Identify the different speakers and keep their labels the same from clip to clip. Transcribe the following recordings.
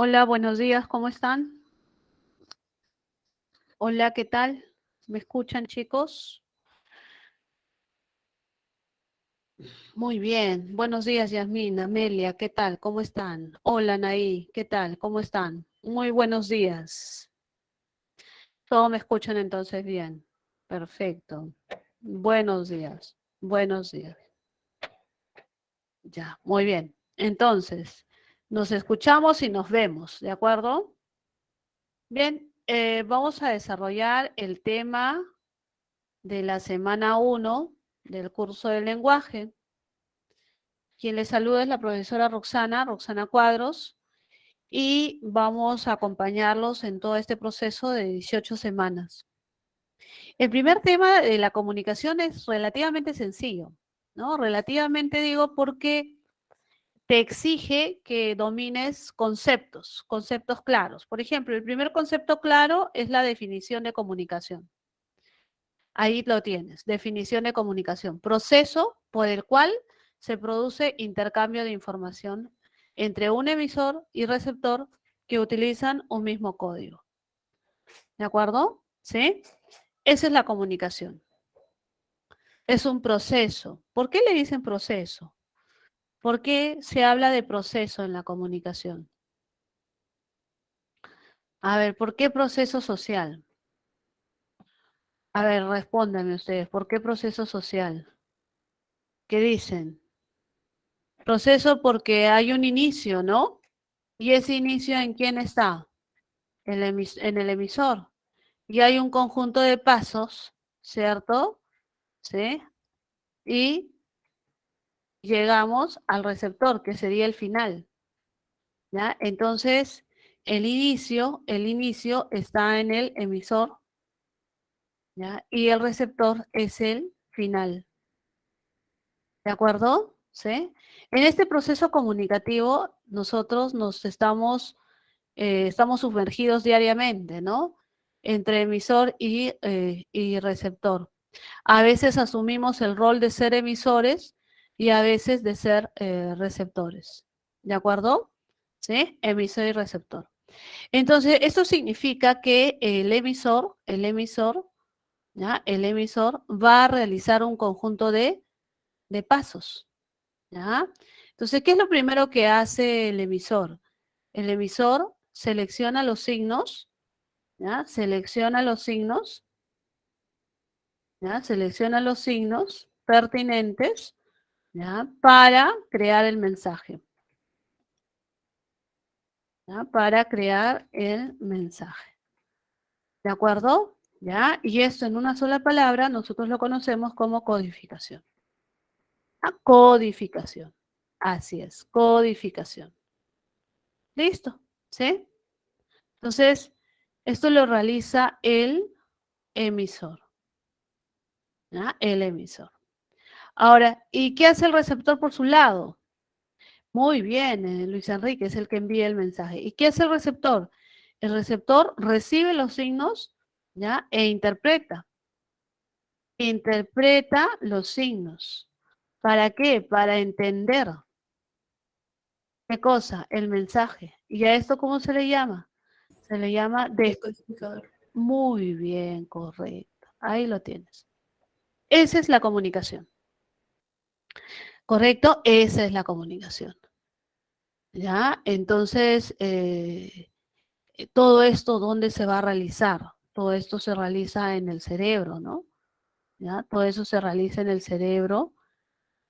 Speaker 1: Hola, buenos días, ¿cómo están? Hola, ¿qué tal? ¿Me escuchan, chicos? Muy bien. Buenos días, Yasmina, Amelia, ¿qué tal? ¿Cómo están? Hola, Naí, ¿qué tal? ¿Cómo están? Muy buenos días. Todos me escuchan entonces bien. Perfecto. Buenos días. Buenos días. Ya, muy bien. Entonces, nos escuchamos y nos vemos, ¿de acuerdo? Bien, vamos a desarrollar el tema de la semana 1 del curso de lenguaje. Quien les saluda es la profesora Roxana Cuadros, y vamos a acompañarlos en todo este proceso de 18 semanas. El primer tema de la comunicación es relativamente sencillo, ¿no? Relativamente digo porque te exige que domines conceptos claros. Por ejemplo, el primer concepto claro es la definición de comunicación. Ahí lo tienes, definición de comunicación, proceso por el cual se produce intercambio de información entre un emisor y receptor que utilizan un mismo código. ¿De acuerdo? ¿Sí? Esa es la comunicación. Es un proceso. ¿Por qué le dicen proceso? ¿Por qué se habla de proceso en la comunicación? A ver, ¿por qué proceso social? A ver, respóndanme ustedes, ¿por qué proceso social? ¿Qué dicen? Proceso porque hay un inicio, ¿no? ¿Y ese inicio en quién está? En el emisor. Y hay un conjunto de pasos, ¿cierto? ¿Sí? Y llegamos al receptor, que sería el final, ¿ya? Entonces, el inicio está en el emisor, ¿ya? Y el receptor es el final, ¿de acuerdo? ¿Sí? En este proceso comunicativo, nosotros estamos sumergidos diariamente, ¿no? Entre emisor y receptor. A veces asumimos el rol de ser emisores y a veces de ser receptores. ¿De acuerdo? ¿Sí? Emisor y receptor. Entonces, esto significa que ¿ya? El emisor va a realizar un conjunto de pasos, ¿ya? Entonces, ¿qué es lo primero que hace el emisor? El emisor selecciona los signos, ¿ya? Selecciona los signos, ¿ya? Selecciona los signos pertinentes, ¿ya? Para crear el mensaje, ¿ya? Para crear el mensaje. ¿De acuerdo? ¿Ya? Y esto en una sola palabra nosotros lo conocemos como codificación. ¿Ya? Codificación. Así es, codificación. ¿Listo? ¿Sí? Entonces, esto lo realiza el emisor, ¿ya? El emisor. Ahora, ¿y qué hace el receptor por su lado? Muy bien, Luis Enrique es el que envía el mensaje. ¿Y qué hace el receptor? El receptor recibe los signos, ¿ya? E interpreta. Interpreta los signos. ¿Para qué? Para entender. ¿Qué cosa? El mensaje. ¿Y a esto cómo se le llama? Se le llama
Speaker 2: Decodificador.
Speaker 1: Muy bien, correcto. Ahí lo tienes. Esa es la comunicación. ¿Correcto? Esa es la comunicación. ¿Ya? Entonces, todo esto, ¿dónde se va a realizar? Todo esto se realiza en el cerebro, ¿no? ¿Ya? Todo eso se realiza en el cerebro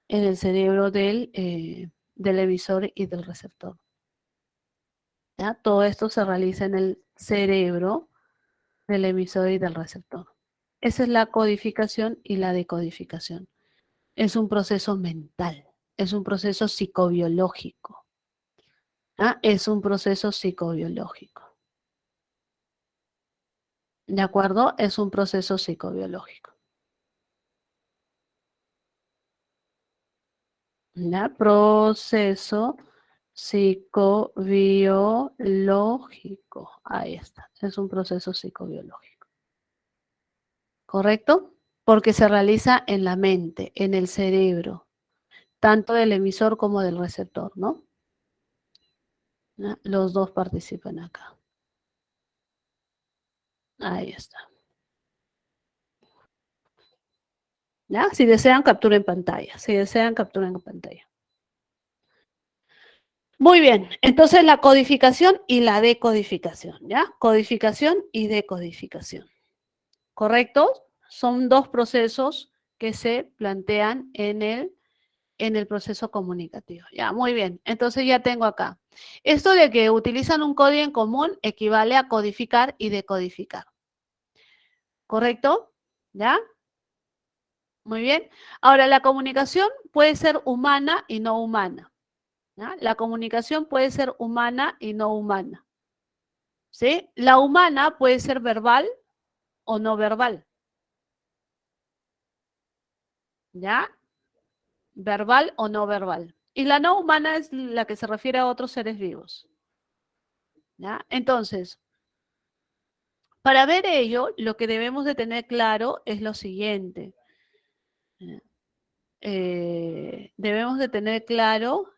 Speaker 1: del emisor y del receptor. ¿Ya? Todo esto se realiza en el cerebro del emisor y del receptor. Esa es la codificación y la decodificación. Es un proceso mental, es un proceso psicobiológico. ¿Ya? Es un proceso psicobiológico. ¿De acuerdo? Es un proceso psicobiológico. ¿Ya? Proceso psicobiológico. Ahí está. Es un proceso psicobiológico. ¿Correcto? Porque se realiza en la mente, en el cerebro, tanto del emisor como del receptor, ¿no? ¿Ya? Los dos participan acá. Ahí está. ¿Ya? Si desean, capturen pantalla. Si desean, capturen pantalla. Muy bien, entonces la codificación y la decodificación, ¿ya? Codificación y decodificación, ¿correcto? Son dos procesos que se plantean en el proceso comunicativo. Ya, muy bien. Entonces ya tengo acá. Esto de que utilizan un código en común equivale a codificar y decodificar, ¿correcto? ¿Ya? Muy bien. Ahora, la comunicación puede ser humana y no humana, ¿ya? La comunicación puede ser humana y no humana. ¿Sí? La humana puede ser verbal o no verbal, ¿ya? Verbal o no verbal. Y la no humana es la que se refiere a otros seres vivos, ¿ya? Entonces, para ver ello, lo que debemos de tener claro es lo siguiente. Debemos de tener claro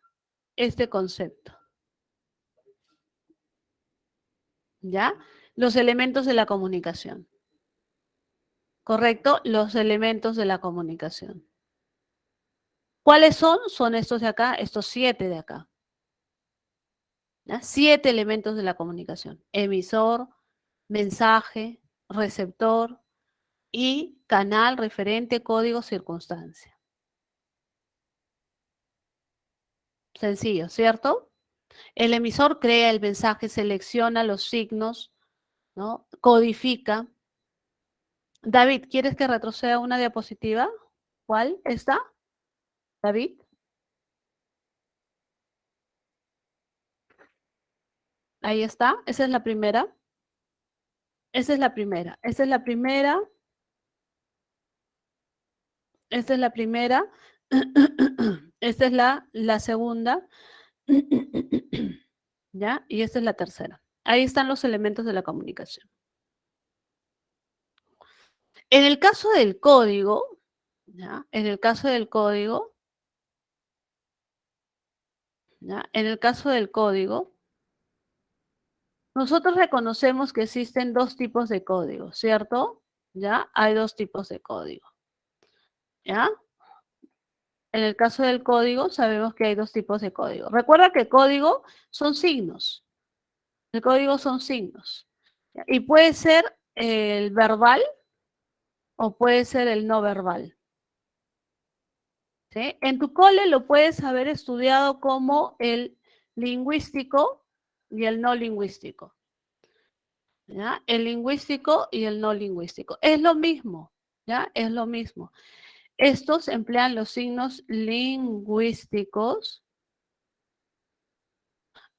Speaker 1: este concepto, ¿ya? Los elementos de la comunicación. ¿Correcto? Los elementos de la comunicación. ¿Cuáles son? Son estos de acá, estos 7 de acá. ¿Ya? 7 elementos de la comunicación. Emisor, mensaje, receptor y canal, referente, código, circunstancia. Sencillo, ¿cierto? El emisor crea el mensaje, selecciona los signos, ¿no? Codifica. David, ¿quieres que retroceda una diapositiva? ¿Cuál? ¿Esta? David. Ahí está. Esa es la primera. Esa es la primera. Esa es la primera. Esta es la primera. Esta es la segunda. ¿Ya? Y esta es la tercera. Ahí están los elementos de la comunicación. En el caso del código, ¿ya? En el caso del código, ¿ya? En el caso del código, nosotros reconocemos que existen dos tipos de código, ¿cierto? ¿Ya? Hay dos tipos de código, ¿ya? En el caso del código, sabemos que hay dos tipos de código. Recuerda que código son signos. El código son signos. ¿Ya? Y puede ser el verbal o puede ser el no verbal. ¿Sí? En tu cole lo puedes haber estudiado como el lingüístico y el no lingüístico. ¿Ya? El lingüístico y el no lingüístico. Es lo mismo, ¿ya? Es lo mismo. Estos emplean los signos lingüísticos,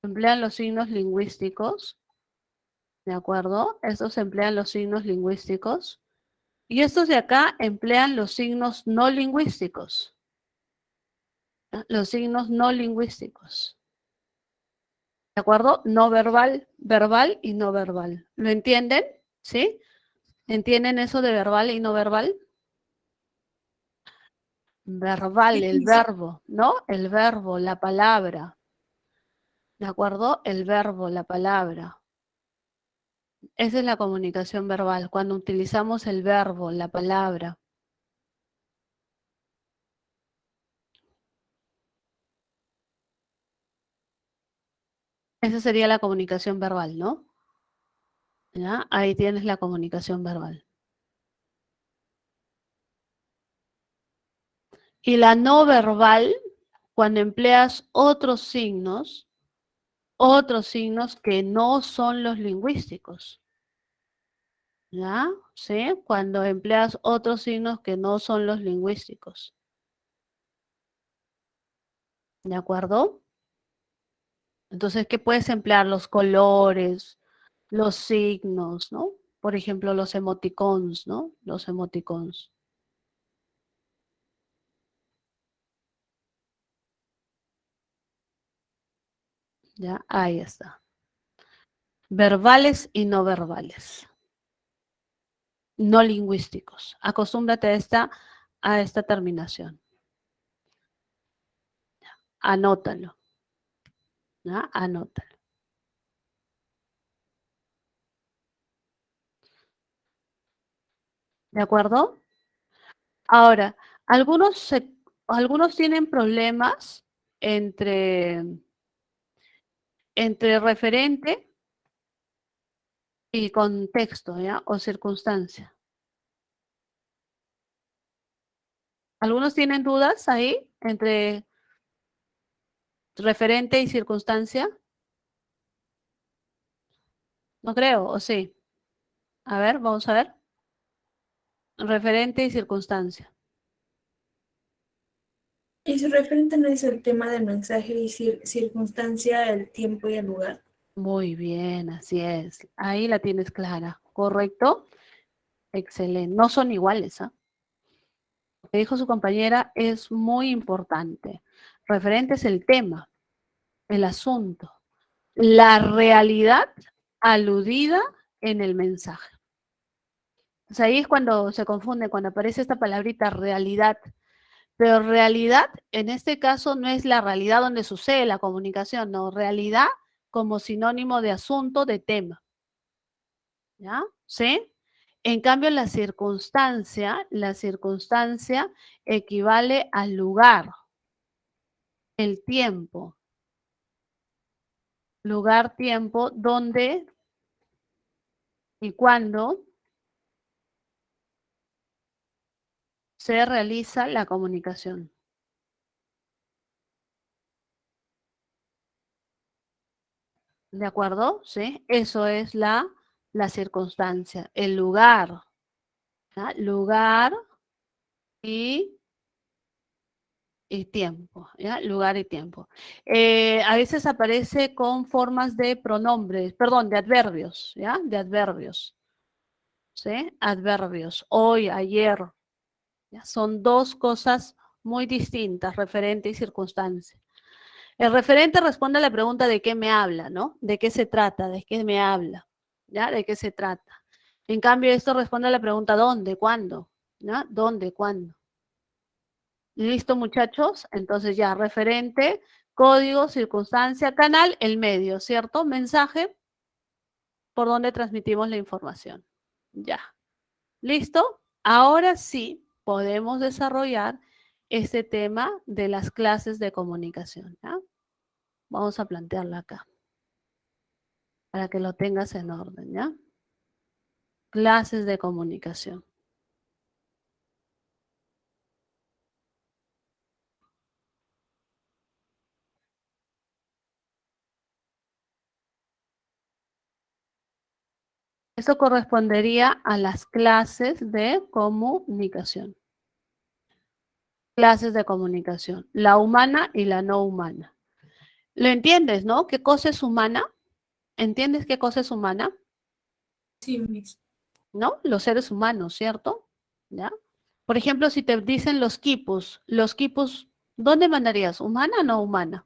Speaker 1: emplean los signos lingüísticos, ¿de acuerdo? Estos emplean los signos lingüísticos. Y estos de acá emplean los signos no lingüísticos, ¿ya? Los signos no lingüísticos. ¿De acuerdo? No verbal, verbal y no verbal. ¿Lo entienden? ¿Sí? ¿Entienden eso de verbal y no verbal? Verbal, el verbo, ¿no? El verbo, la palabra. ¿De acuerdo? El verbo, la palabra. Esa es la comunicación verbal, cuando utilizamos el verbo, la palabra. Esa sería la comunicación verbal, ¿no? ¿Ya? Ahí tienes la comunicación verbal. Y la no verbal, cuando empleas otros signos que no son los lingüísticos. ¿Ya? ¿Sí? Cuando empleas otros signos que no son los lingüísticos. ¿De acuerdo? Entonces, ¿qué puedes emplear? Los colores, los signos, ¿no? Por ejemplo, los emoticons, ¿no? Los emoticons. ¿Ya? Ahí está. Verbales y no verbales. No lingüísticos. Acostúmbrate a esta terminación. Anótalo. ¿Ya? Anótalo. ¿De acuerdo? Ahora, algunos tienen problemas entre, entre referente y contexto, ¿ya? O circunstancia. ¿Algunos tienen dudas ahí entre referente y circunstancia? No creo, ¿o sí? A ver, vamos a ver. Referente y circunstancia.
Speaker 2: Y su referente no es el tema del mensaje y circunstancia, el tiempo y el lugar.
Speaker 1: Muy bien, así es. Ahí la tienes clara, ¿correcto? Excelente. No son iguales, ¿ah? Lo que dijo su compañera es muy importante. Referente es el tema, el asunto, la realidad aludida en el mensaje. O sea, ahí es cuando se confunde, cuando aparece esta palabrita realidad. Pero realidad, en este caso, no es la realidad donde sucede la comunicación, no, realidad como sinónimo de asunto, de tema. ¿Ya? ¿Sí? En cambio, la circunstancia equivale al lugar, el tiempo, lugar, tiempo, dónde y cuándo se realiza la comunicación. ¿De acuerdo? ¿Sí? Eso es la circunstancia, el lugar, ¿ya? Lugar y tiempo, ¿ya? Lugar y tiempo. A veces aparece con formas de pronombres, perdón, de adverbios, ¿ya? De adverbios, ¿sí? Adverbios, hoy, ayer, ¿ya? Son dos cosas muy distintas, referente y circunstancia. El referente responde a la pregunta de qué me habla, ¿no? ¿De qué se trata? ¿De qué me habla? ¿Ya? ¿De qué se trata? En cambio, esto responde a la pregunta ¿dónde? ¿Cuándo? ¿Ya? ¿Dónde? ¿Cuándo? Listo, muchachos. Entonces ya, referente, código, circunstancia, canal, el medio, ¿cierto? Mensaje por donde transmitimos la información. Ya. ¿Listo? Ahora sí podemos desarrollar este tema de las clases de comunicación. ¿Ya? Vamos a plantearla acá para que lo tengas en orden, ¿ya? Clases de comunicación. Eso correspondería a las clases de comunicación. Clases de comunicación, la humana y la no humana. ¿Lo entiendes, no? ¿Qué cosa es humana? ¿Entiendes qué cosa es humana?
Speaker 2: Sí, Miss.
Speaker 1: ¿No? Los seres humanos, ¿cierto? ¿Ya? Por ejemplo, si te dicen los quipus, ¿dónde mandarías? ¿Humana o no humana?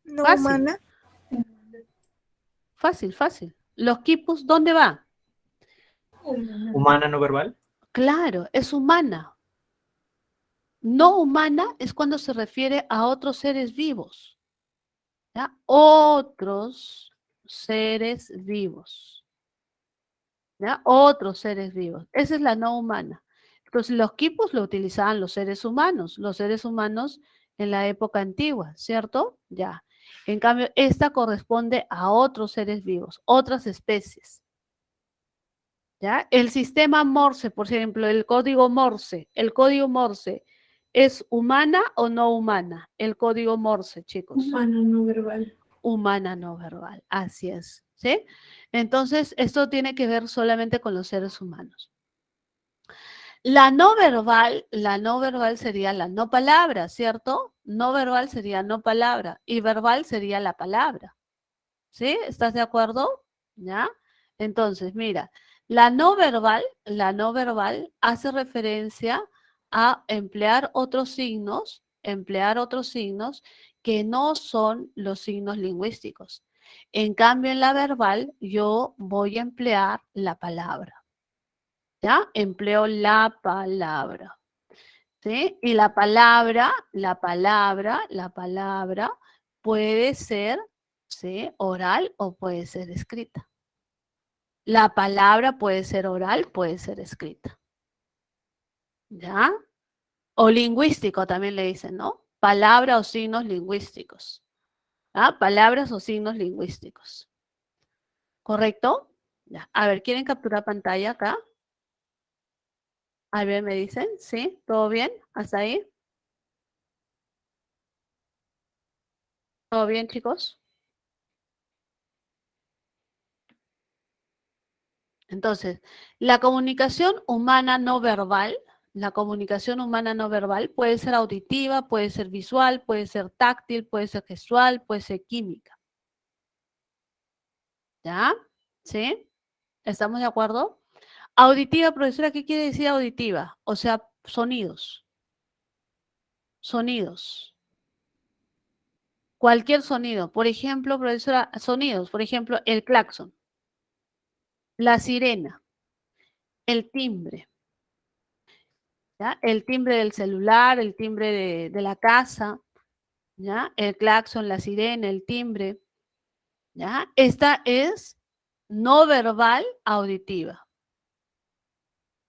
Speaker 3: No
Speaker 1: Fácil,
Speaker 3: humana.
Speaker 1: fácil, fácil. Los quipus, ¿dónde va?
Speaker 4: Humana no verbal.
Speaker 1: Claro, es humana. No humana es cuando se refiere a otros seres vivos. ¿Ya? Otros seres vivos. ¿Ya? Otros seres vivos. Esa es la no humana. Entonces, los quipus lo utilizaban los seres humanos en la época antigua, ¿cierto? Ya. En cambio, esta corresponde a otros seres vivos, otras especies. ¿Ya? El sistema Morse, por ejemplo, el código Morse, ¿es humana o no humana? El código Morse, chicos.
Speaker 2: Humana no verbal.
Speaker 1: Humana no verbal, así es, ¿sí? Entonces, esto tiene que ver solamente con los seres humanos. La no verbal sería la no palabra, ¿cierto? No verbal sería no palabra y verbal sería la palabra. ¿Sí? ¿Estás de acuerdo? ¿Ya? Entonces, mira, la no verbal hace referencia a emplear otros signos que no son los signos lingüísticos. En cambio, en la verbal, yo voy a emplear la palabra. ¿Ya? Empleo la palabra. ¿Sí? Y la palabra puede ser, ¿sí? Oral o puede ser escrita. La palabra puede ser oral, puede ser escrita. ¿Ya? O lingüístico también le dicen, ¿no? Palabra o signos lingüísticos. ¿Ah? Palabras o signos lingüísticos. ¿Correcto? Ya. A ver, ¿quieren capturar pantalla acá? A ver, me dicen, ¿sí? ¿Todo bien? ¿Hasta ahí? ¿Todo bien, chicos? Entonces, la comunicación humana no verbal puede ser auditiva, puede ser visual, puede ser táctil, puede ser gestual, puede ser química. ¿Ya? ¿Sí? ¿Estamos de acuerdo? Auditiva, profesora, ¿qué quiere decir auditiva? O sea, sonidos. Sonidos. Cualquier sonido. Por ejemplo, profesora, sonidos. Por ejemplo, el claxon, la sirena, el timbre. ¿Ya? El timbre del celular, el timbre de la casa, ¿ya? El claxon, la sirena, el timbre, ¿ya? Esta es no verbal auditiva,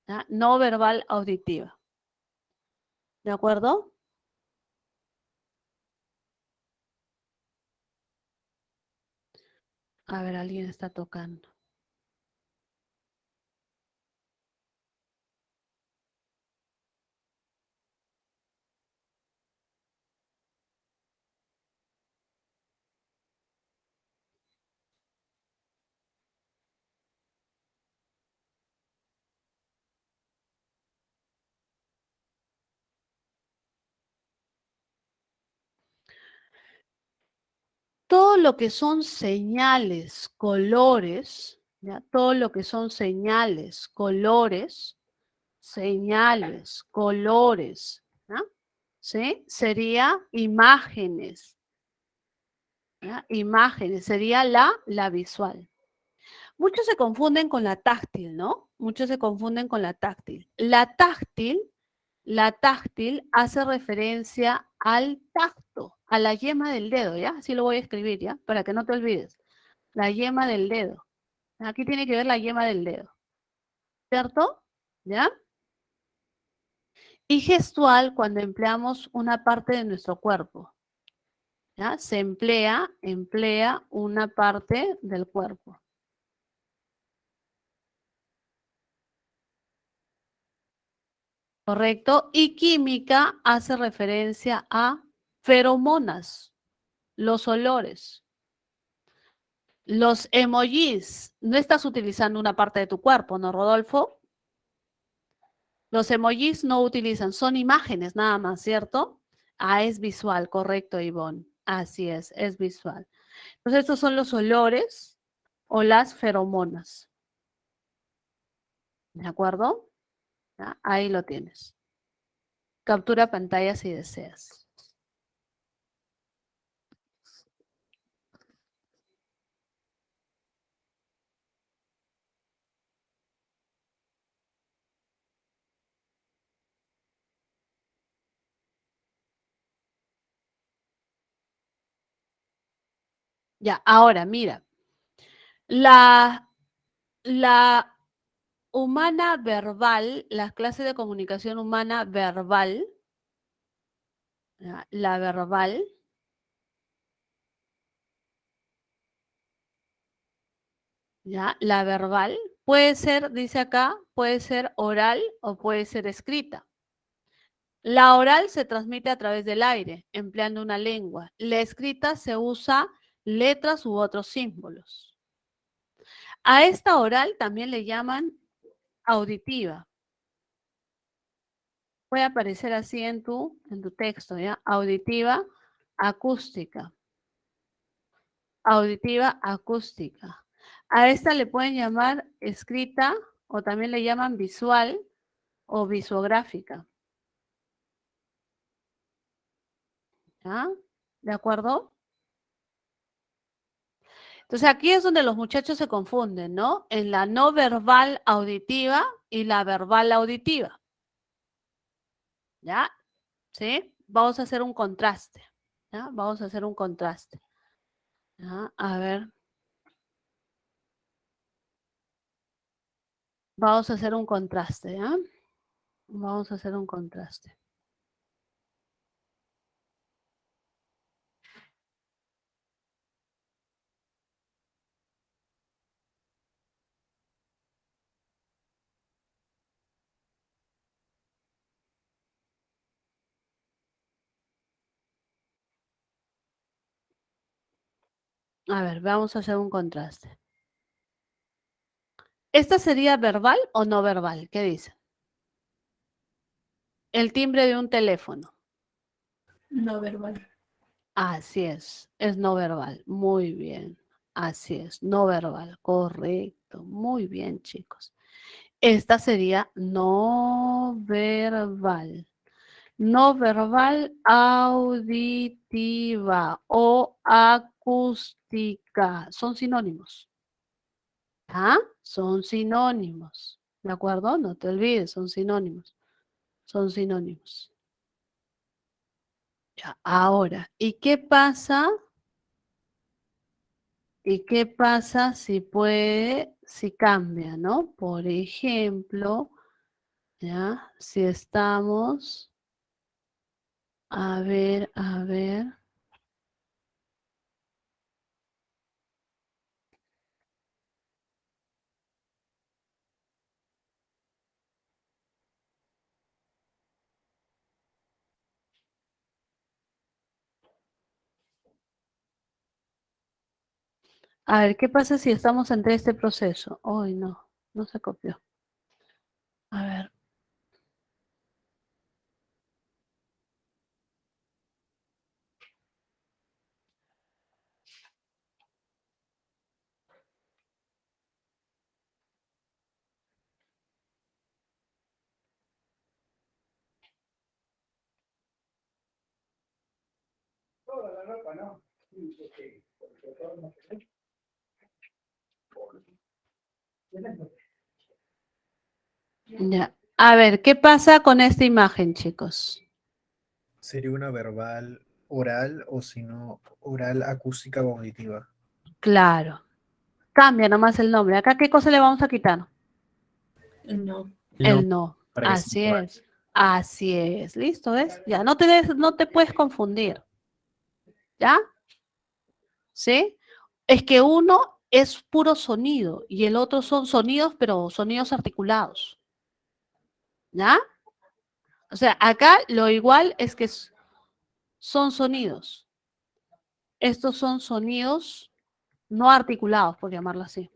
Speaker 1: ¿ya? No verbal auditiva, ¿de acuerdo? A ver, alguien está tocando. Todo lo que son señales, colores, ¿ya? Todo lo que son señales, colores, ¿ya? ¿Sí? Sería imágenes, ¿ya? Imágenes, sería la visual. Muchos se confunden con la táctil, ¿no? Muchos se confunden con la táctil. La táctil hace referencia al tacto, a la yema del dedo, ¿ya? Así lo voy a escribir, ¿ya? Para que no te olvides. La yema del dedo. Aquí tiene que ver la yema del dedo, ¿cierto? ¿Ya? Y gestual cuando empleamos una parte de nuestro cuerpo, ¿ya? Se emplea una parte del cuerpo, ¿correcto? Y química hace referencia a feromonas, los olores. Los emojis, no estás utilizando una parte de tu cuerpo, ¿no, Rodolfo? Los emojis no utilizan, son imágenes nada más, ¿cierto? Ah, es visual, correcto, Ivonne. Así es visual. Entonces, estos son los olores o las feromonas. ¿De acuerdo? ¿Ya? Ahí lo tienes. Captura pantalla si deseas. Ya, ahora mira, la, la humana verbal, las clases de comunicación humana verbal, ¿ya? La verbal, ¿ya? La verbal puede ser, dice acá, puede ser oral o puede ser escrita. La oral se transmite a través del aire, empleando una lengua. La escrita se usa letras u otros símbolos. A esta oral también le llaman auditiva. Puede aparecer así en tu texto, ¿ya? Auditiva, acústica. Auditiva, acústica. A esta le pueden llamar escrita o también le llaman visual o visográfica. ¿Ya? ¿De acuerdo? Entonces aquí es donde los muchachos se confunden, ¿no? En la no verbal auditiva y la verbal auditiva. ¿Ya? ¿Sí? Vamos a hacer un contraste. ¿Ya? Vamos a hacer un contraste. ¿Ya? A ver. Vamos a hacer un contraste, ¿ah? Vamos a hacer un contraste. A ver, vamos a hacer un contraste. ¿Esta sería verbal o no verbal? ¿Qué dice? El timbre de un teléfono.
Speaker 2: No verbal.
Speaker 1: Así es no verbal. Muy bien. Así es, no verbal. Correcto. Muy bien, chicos. Esta sería no verbal. No verbal auditiva o acústica. Son sinónimos. ¿Ah? Son sinónimos. ¿De acuerdo? No te olvides, son sinónimos. Son sinónimos. Ya, ahora, ¿y qué pasa? ¿Y qué pasa si si cambia, ¿no? Por ejemplo, ya, si estamos, a ver. A ver, ¿qué pasa si estamos ante este proceso? Hoy no, no se copió. A ver. Ya. A ver, ¿qué pasa con esta imagen, chicos?
Speaker 3: Sería una verbal oral o si no, oral acústica o auditiva.
Speaker 1: Claro. Cambia nomás el nombre. Acá, ¿qué cosa le vamos a quitar?
Speaker 2: No.
Speaker 3: No,
Speaker 1: El no.
Speaker 3: para que sea
Speaker 1: Así
Speaker 3: igual.
Speaker 1: es. Así es. ¿Listo? ¿Ves? Ya, no te puedes confundir. ¿Ya? ¿Sí? Es que uno es puro sonido y el otro son sonidos, pero sonidos articulados. ¿Ya? O sea, acá lo igual es que son sonidos. Estos son sonidos no articulados, por llamarlo así.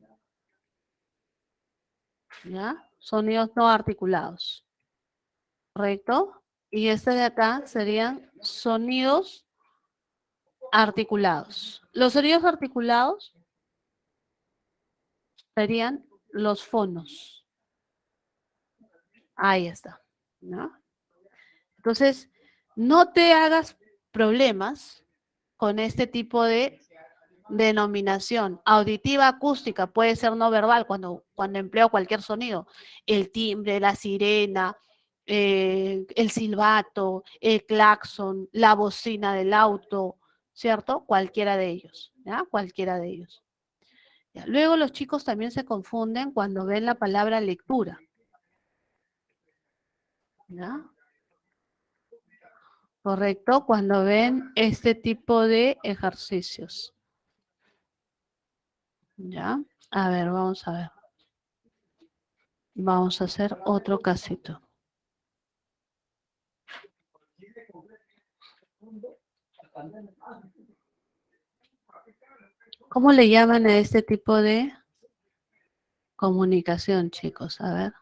Speaker 1: ¿Ya? Sonidos no articulados. ¿Correcto? Y este de acá serían sonidos articulados. Los sonidos articulados serían los fonos. Ahí está. ¿No? Entonces, no te hagas problemas con este tipo de denominación. Auditiva, acústica, puede ser no verbal cuando empleo cualquier sonido. El timbre, la sirena, el silbato, el claxon, la bocina del auto, ¿cierto? Cualquiera de ellos, ¿ya? Cualquiera de ellos. Ya. Luego los chicos también se confunden cuando ven la palabra lectura, ¿ya? ¿Correcto? Cuando ven este tipo de ejercicios, ¿ya? A ver, vamos a ver. Vamos a hacer otro casito. ¿Cómo le llaman a este tipo de comunicación, chicos? A ver.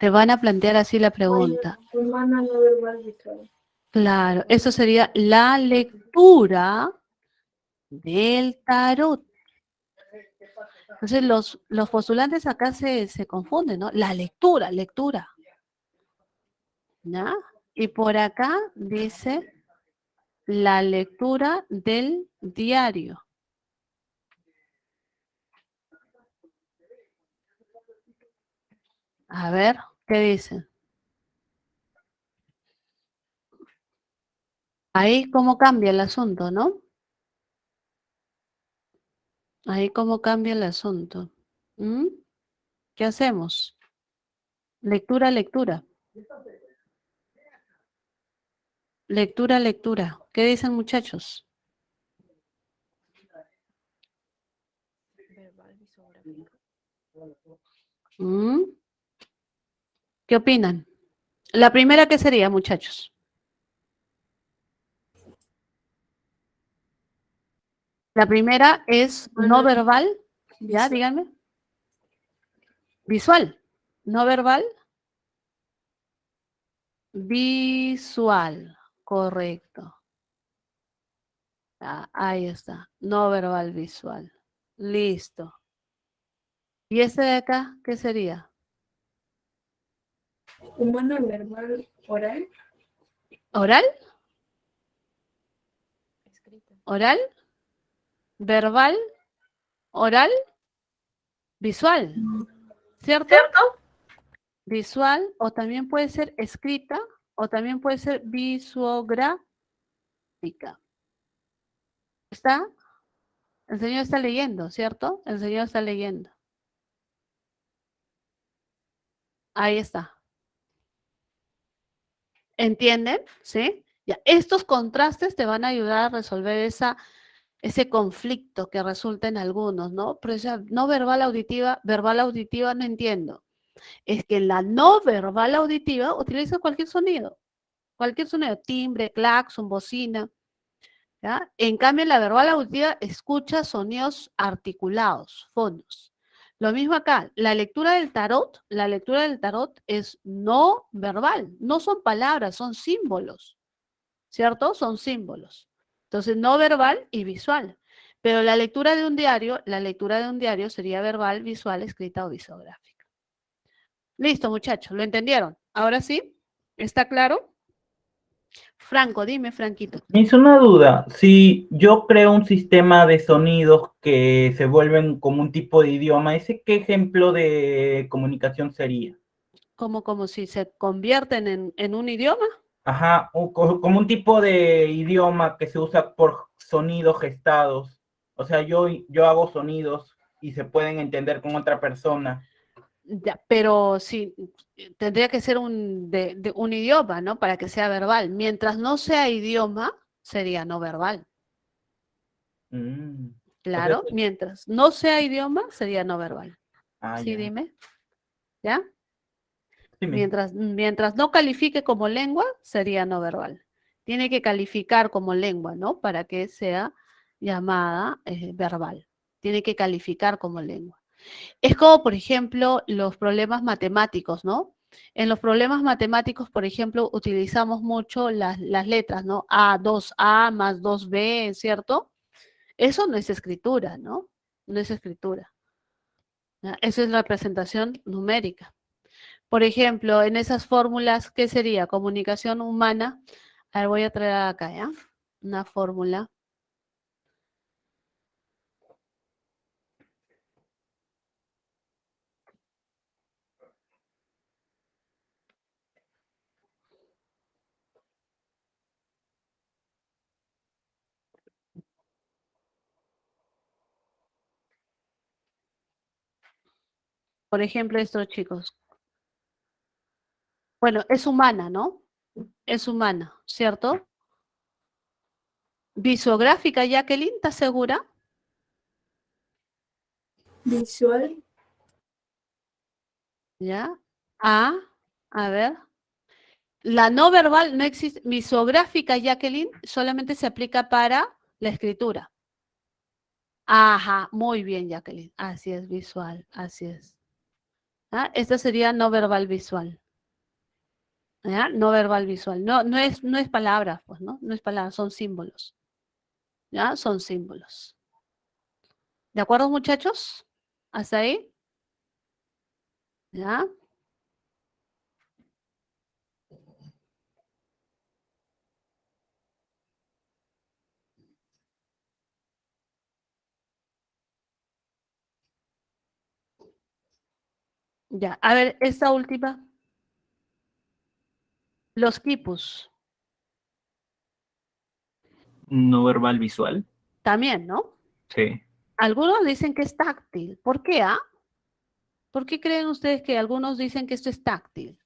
Speaker 1: Te van a plantear así la pregunta.
Speaker 2: Humana no verbal visual.
Speaker 1: Claro, eso sería la lectura del tarot. Entonces los postulantes acá se confunden, ¿no? La lectura, lectura. ¿Ya? Y por acá dice la lectura del diario. A ver, ¿qué dicen? Ahí cómo cambia el asunto, ¿no? Ahí cómo cambia el asunto. ¿Mm? ¿Qué hacemos? Lectura, lectura. Lectura, lectura. ¿Qué dicen, muchachos? ¿Mm? ¿Qué opinan? La primera, ¿qué sería, muchachos? La primera es no verbal, ¿ya?
Speaker 2: Visual.
Speaker 1: Díganme. Visual. No verbal. Visual. Correcto. Ah, ahí está. No verbal, visual. Listo. ¿Y este de acá, qué sería?
Speaker 2: Humano verbal oral.
Speaker 1: ¿Oral? ¿Oral? ¿Verbal? ¿Oral? Visual. ¿Cierto? Visual, o también puede ser escrita, o también puede ser visuográfica. ¿Está? El señor está leyendo, ¿cierto? El señor está leyendo. Ahí está. ¿Entienden? ¿Sí? Ya, estos contrastes te van a ayudar a resolver ese conflicto que resulta en algunos, ¿no? Pero esa no verbal auditiva no entiendo. Es que en la no verbal auditiva utiliza cualquier sonido, timbre, claxon, bocina, ¿ya? En cambio, en la verbal auditiva escucha sonidos articulados, fonos. Lo mismo acá, la lectura del tarot es no verbal, no son palabras, son símbolos, ¿cierto? Son símbolos. Entonces, no verbal y visual. Pero la lectura de un diario sería verbal, visual, escrita o visográfica. Listo, muchachos, ¿lo entendieron? Ahora sí, ¿está claro? Franco, dime, Franquito.
Speaker 4: Me hizo una duda. Si yo creo un sistema de sonidos que se vuelven como un tipo de idioma, ¿ese qué ejemplo de comunicación sería?
Speaker 1: Como si se convierten en un idioma.
Speaker 4: Ajá, como un tipo de idioma que se usa por sonidos gestados. O sea, yo hago sonidos y se pueden entender con otra persona.
Speaker 1: Ya, pero sí, tendría que ser de un idioma, ¿no? Para que sea verbal. Mientras no sea idioma, sería no verbal.
Speaker 4: Mm. O sea,
Speaker 1: Claro, mientras no sea idioma, sería no verbal. Sí,
Speaker 4: ya.
Speaker 1: dime. ¿Ya?
Speaker 4: Dime.
Speaker 1: Mientras no califique como lengua, sería no verbal. Tiene que calificar como lengua, ¿no? Para que sea llamada verbal. Tiene que calificar como lengua. Es como, por ejemplo, los problemas matemáticos, ¿no? En los problemas matemáticos, por ejemplo, utilizamos mucho las letras, ¿no? A, 2A más 2B, ¿cierto? Eso no es escritura, ¿no? No es escritura. ¿Ya? Eso es representación numérica. Por ejemplo, en esas fórmulas, ¿qué sería? Comunicación humana. A ver, voy a traer acá, ¿ya? Una fórmula. Por ejemplo, estos chicos. Bueno, es humana, ¿no? Es humana, ¿cierto? Visográfica, Jacqueline, ¿estás segura?
Speaker 2: Visual.
Speaker 1: ¿Ya? A ver. La no verbal no existe. Visográfica, Jacqueline, solamente se aplica para la escritura. Ajá, muy bien, Jacqueline. Así es, visual, así es. ¿Ah? Esta sería no verbal visual. ¿Ya? No verbal visual. No es palabra, pues, ¿no? No es palabra, son símbolos. ¿Ya? Son símbolos. ¿De acuerdo, muchachos? ¿Hasta ahí? ¿Ya? Ya. A ver, esta última. Los quipus.
Speaker 4: No verbal visual.
Speaker 1: También, ¿no?
Speaker 4: Sí.
Speaker 1: Algunos dicen que es táctil. ¿Por qué? ¿Por qué creen ustedes que algunos dicen que esto es táctil?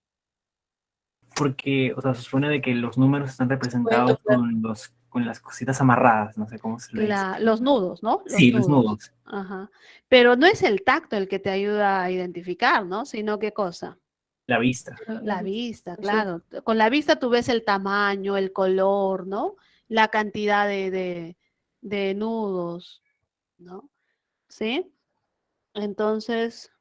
Speaker 5: Porque, o sea, se supone de que los números están representados
Speaker 2: tocar.
Speaker 5: con las cositas amarradas, no sé cómo se le dice.
Speaker 1: Los nudos, ¿no? Los
Speaker 5: Sí, los
Speaker 1: nudos.
Speaker 5: nudos.
Speaker 1: Ajá. Pero no es el tacto el que te ayuda a identificar, ¿no? Sino qué cosa.
Speaker 5: La vista.
Speaker 1: La vista,
Speaker 2: Sí.
Speaker 1: claro. Con la vista tú ves el tamaño, el color, ¿no? La cantidad de nudos, ¿no? ¿Sí? Entonces,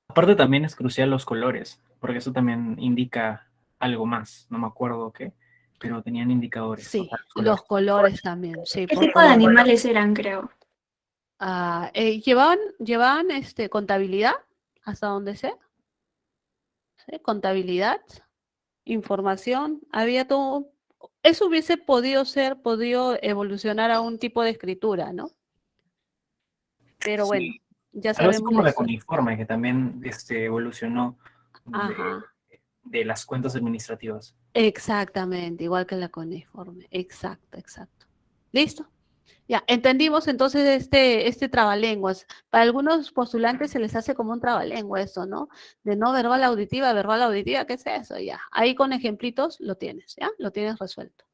Speaker 5: Aparte también es crucial los colores, porque eso también indica algo más. No me acuerdo qué, pero tenían indicadores, o
Speaker 1: sí,
Speaker 5: sea, los
Speaker 1: los
Speaker 5: colores.
Speaker 1: colores también, sí,
Speaker 6: ¿Qué
Speaker 1: por
Speaker 6: tipo de
Speaker 1: color.
Speaker 6: animales eran, creo?
Speaker 1: Llevaban contabilidad, hasta donde sé, ¿sí? Contabilidad, información, había todo. Eso hubiese podido evolucionar a un tipo de escritura, ¿no? Pero bueno,
Speaker 5: Sí.
Speaker 1: ya
Speaker 5: Algo así
Speaker 1: sabemos
Speaker 5: como
Speaker 1: la
Speaker 5: la
Speaker 1: historia.
Speaker 5: cuneiforme, que también evolucionó
Speaker 1: Ajá,
Speaker 5: de las cuentas administrativas.
Speaker 1: exactamente, igual que la cuneiforme. Exacto, exacto. ¿Listo? Ya, entendimos entonces este trabalenguas. Para algunos postulantes se les hace como un trabalengua esto, ¿no? De no verbal auditiva, ¿qué es eso? Ya, ahí con ejemplitos lo tienes, ¿ya? Lo tienes resuelto.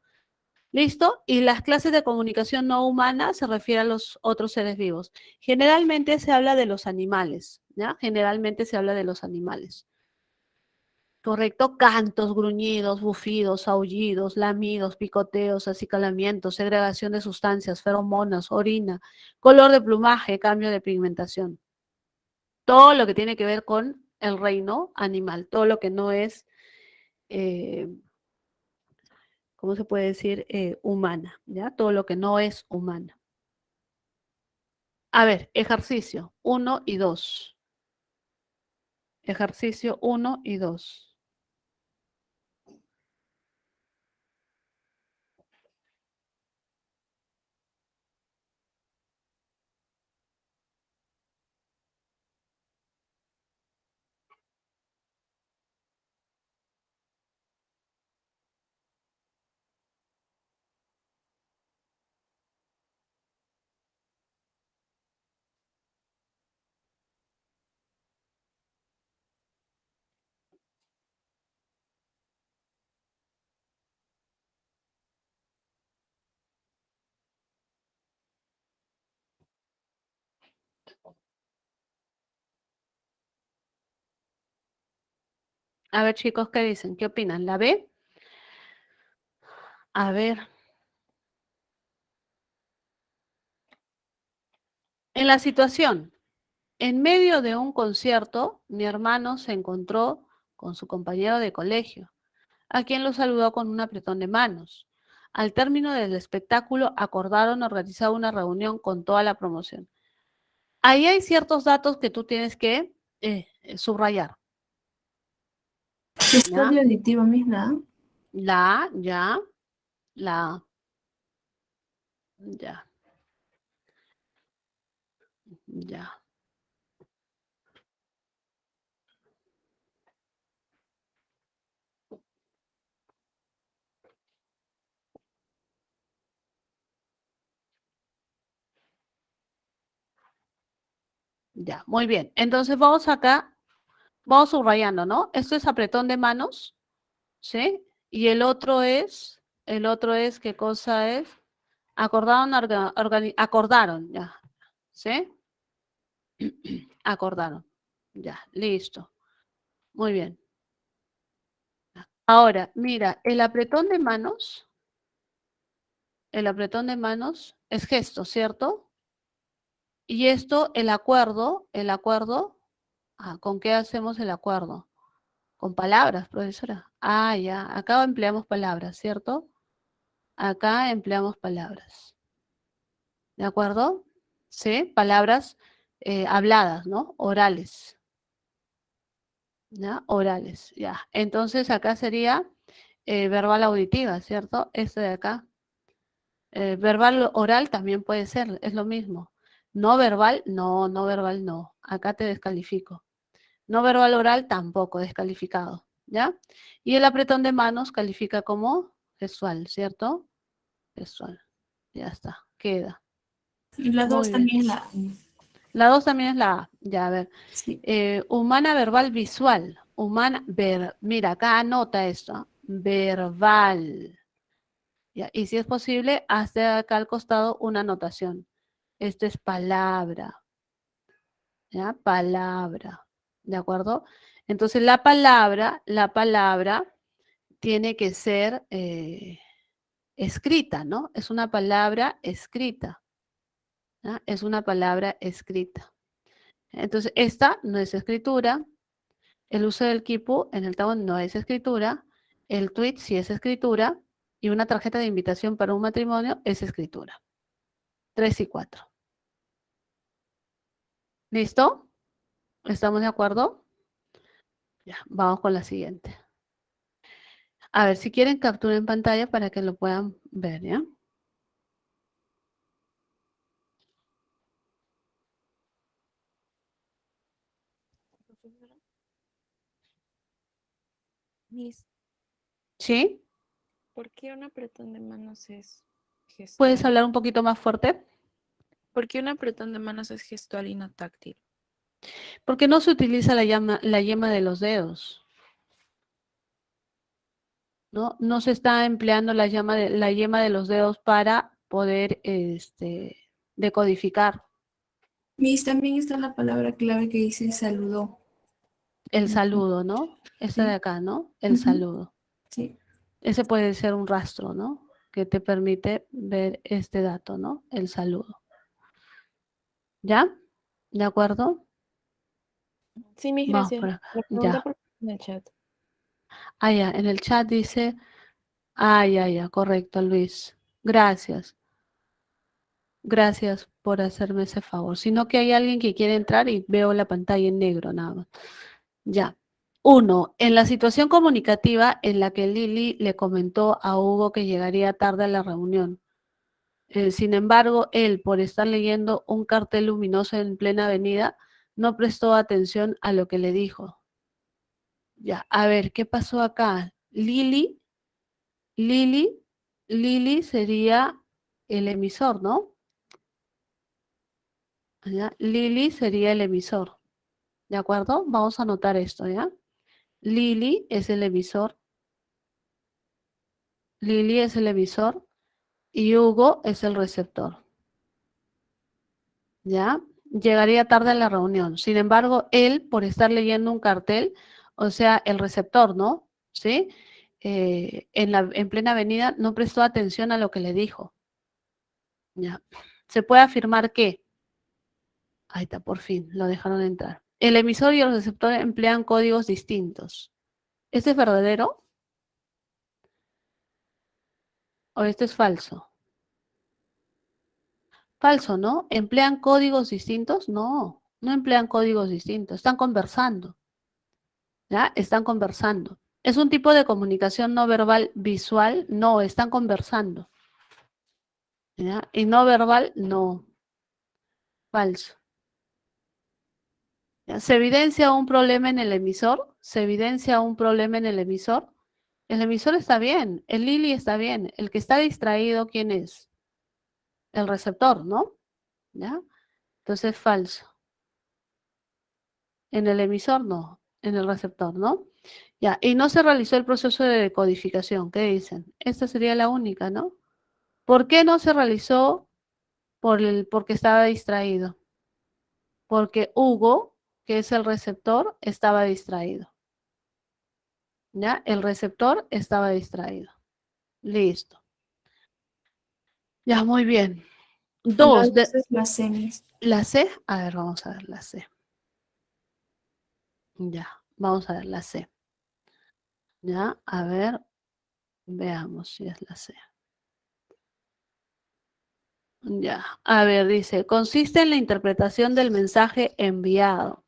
Speaker 1: ¿Listo? Y las clases de comunicación no humana se refiere a los otros seres vivos. Generalmente se habla de los animales, ¿ya? Generalmente se habla de los animales. Correcto, cantos, gruñidos, bufidos, aullidos, lamidos, picoteos, acicalamientos, segregación de sustancias, feromonas, orina, color de plumaje, cambio de pigmentación. Todo lo que tiene que ver con el reino animal, todo lo que no es, eh, ¿cómo se puede decir? Humana, ¿ya? Todo lo que no es humana. A ver, ejercicio 1 y 2. Ejercicio 1 y 2. A ver, chicos, ¿qué dicen? ¿Qué opinan? ¿La B? A ver. En la situación, en medio de un concierto, mi hermano se encontró con su compañero de colegio, a quien lo saludó con un apretón de manos. Al término del espectáculo, acordaron organizar una reunión con toda la promoción. Ahí hay ciertos datos que tú tienes que subrayar.
Speaker 2: Está
Speaker 1: ¿Ya?
Speaker 2: de auditivo misma.
Speaker 1: La, ya, la, ya, ya. Ya, muy bien. Entonces vamos acá, vamos subrayando, ¿no? Esto es apretón de manos, ¿sí? Y el otro es, ¿qué cosa es? Acordaron, acordaron, ya, ¿sí? Acordaron, ya, listo. Muy bien. Ahora, mira, el apretón de manos es gesto, ¿cierto? Y esto, el acuerdo, ¿con qué hacemos el acuerdo? Con palabras, profesora. Ah, ya, acá empleamos palabras, ¿cierto? Acá empleamos palabras. ¿De acuerdo? ¿Sí? Palabras habladas, ¿no? Orales. ¿Ya? Orales, ya. Entonces acá sería verbal auditiva, ¿cierto? Este de acá. Verbal oral también puede ser, es lo mismo. No verbal, no, no verbal, no. Acá te descalifico. No verbal oral tampoco, descalificado, ¿ya? Y el apretón de manos califica como gestual, ¿cierto? Gestual. Ya está, queda.
Speaker 2: Y la
Speaker 1: Muy
Speaker 2: 2
Speaker 1: bien.
Speaker 2: también es la A.
Speaker 1: La 2 también es la A. Ya, a ver.
Speaker 2: Sí.
Speaker 1: Humana verbal visual. Mira, acá anota esto. ¿Ah? Verbal. Ya, y si es posible, hazte acá al costado una anotación. Esto es palabra. ¿Ya? Palabra. ¿De acuerdo? Entonces la palabra tiene que ser escrita, ¿no? Es una palabra escrita. ¿Ya? Es una palabra escrita. Entonces, esta no es escritura. El uso del quipu en el tabón no es escritura. El tweet sí es escritura. Y una tarjeta de invitación para un matrimonio es escritura. 3 y 4. ¿Listo? ¿Estamos de acuerdo? Ya, vamos con la siguiente. A ver, si quieren, capturen pantalla para que lo puedan ver, ¿ya?
Speaker 6: Miss,
Speaker 1: ¿Sí?
Speaker 6: ¿por qué un apretón de manos es
Speaker 1: ¿Puedes
Speaker 6: gestual?
Speaker 1: hablar un poquito más fuerte?
Speaker 6: ¿Por qué un apretón de manos es gestual y no táctil?
Speaker 1: Porque no se utiliza la yema de los dedos, ¿no? No se está empleando la yema de los dedos para poder decodificar
Speaker 2: Miss, también está la palabra clave que dice saludó.
Speaker 1: el
Speaker 2: Ujú.
Speaker 1: saludo, ¿no? Esta de
Speaker 2: Sí.
Speaker 1: acá, ¿no? El
Speaker 2: Ujú.
Speaker 1: saludo.
Speaker 2: Sí.
Speaker 1: Ese puede ser un rastro, ¿no? Que te permite ver este dato, ¿no? El saludo. ¿Ya? ¿De acuerdo?
Speaker 6: Sí, Miss,
Speaker 1: Vamos
Speaker 6: gracias.
Speaker 1: por acá.
Speaker 6: La pregunta
Speaker 1: Ya.
Speaker 6: por en el chat.
Speaker 1: Ah, ya. En el chat dice, ah, ya, correcto, Luis. Gracias. Gracias por hacerme ese favor. Sino que hay alguien que quiere entrar y veo la pantalla en negro nada más. Ya. 1. En la situación comunicativa en la que Lili le comentó a Hugo que llegaría tarde a la reunión. Sin embargo, él, por estar leyendo un cartel luminoso en plena avenida, no prestó atención a lo que le dijo. Ya, a ver, ¿qué pasó acá? Lili sería el emisor, ¿no? ¿Ya? Lili sería el emisor, ¿de acuerdo? Vamos a anotar esto, ¿ya? Lili es el emisor, Lili es el emisor y Hugo es el receptor, ¿ya? Llegaría tarde a la reunión. Sin embargo, él, por estar leyendo un cartel, o sea, el receptor, ¿no? ¿Sí? En plena avenida no prestó atención a lo que le dijo, ¿ya? Se puede afirmar que, ahí está, por fin, lo dejaron entrar. El emisor y el receptor emplean códigos distintos. ¿Este es verdadero o este es falso? Falso, ¿no? ¿Emplean códigos distintos? No, no emplean códigos distintos. Están conversando, ¿ya? Están conversando. ¿Es un tipo de comunicación no verbal visual? No, están conversando, ¿ya? Y no verbal, no. Falso. ¿Ya? ¿Se evidencia un problema en el emisor? ¿Se evidencia un problema en el emisor? El emisor está bien, el Lili está bien. El que está distraído, ¿quién es? El receptor, ¿no? ¿Ya? Entonces, falso. En el emisor, no. En el receptor, ¿no? Ya, y no se realizó el proceso de decodificación. ¿Qué dicen? Esta sería la única, ¿no? ¿Por qué no se realizó? Porque estaba distraído. Porque Hugo, que es el receptor, estaba distraído. ¿Ya? El receptor estaba distraído. Listo. Ya, muy bien.
Speaker 2: La
Speaker 1: Dos,
Speaker 2: 2 es la C, Miss.
Speaker 1: la C. A ver, vamos a ver la C. Ya, vamos a ver la C. Ya, a ver, veamos si es la C. Ya, a ver, dice, consiste en la interpretación del mensaje enviado.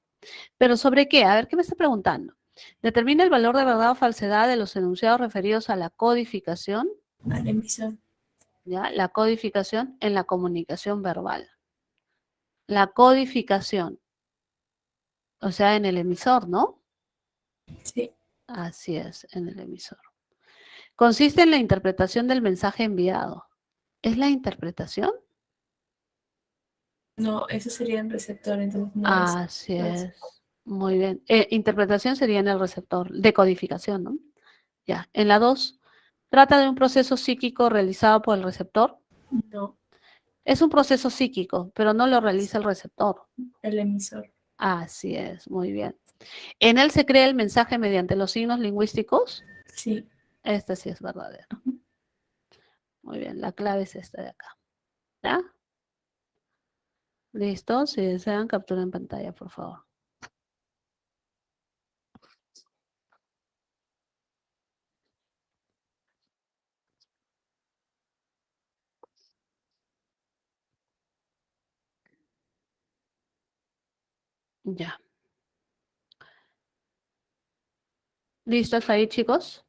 Speaker 1: ¿Pero sobre qué? A ver, ¿qué me está preguntando? Determina el valor de verdad o falsedad de los enunciados referidos a la codificación,
Speaker 2: Al emisor.
Speaker 1: ¿ya? La codificación en la comunicación verbal. La codificación, o sea, en el emisor, ¿no?
Speaker 2: Sí.
Speaker 1: Así es, en el emisor. Consiste en la interpretación del mensaje enviado. ¿Es la interpretación?
Speaker 2: No, eso sería en receptor, entonces no es.
Speaker 1: Así
Speaker 2: no es.
Speaker 1: es. Muy bien. Interpretación sería en el receptor. Decodificación, ¿no? Ya. En la 2, trata de un proceso psíquico realizado por el receptor.
Speaker 2: No,
Speaker 1: Es un proceso psíquico, pero no lo realiza el receptor.
Speaker 2: el emisor.
Speaker 1: Así es, muy bien. En él se crea el mensaje mediante los signos lingüísticos.
Speaker 2: Sí.
Speaker 1: Este sí es verdadero. Muy bien, la clave es esta de acá. ¿Ya? ¿Listo? Si desean, captura en pantalla, por favor. Ya. ¿Listos ahí, chicos?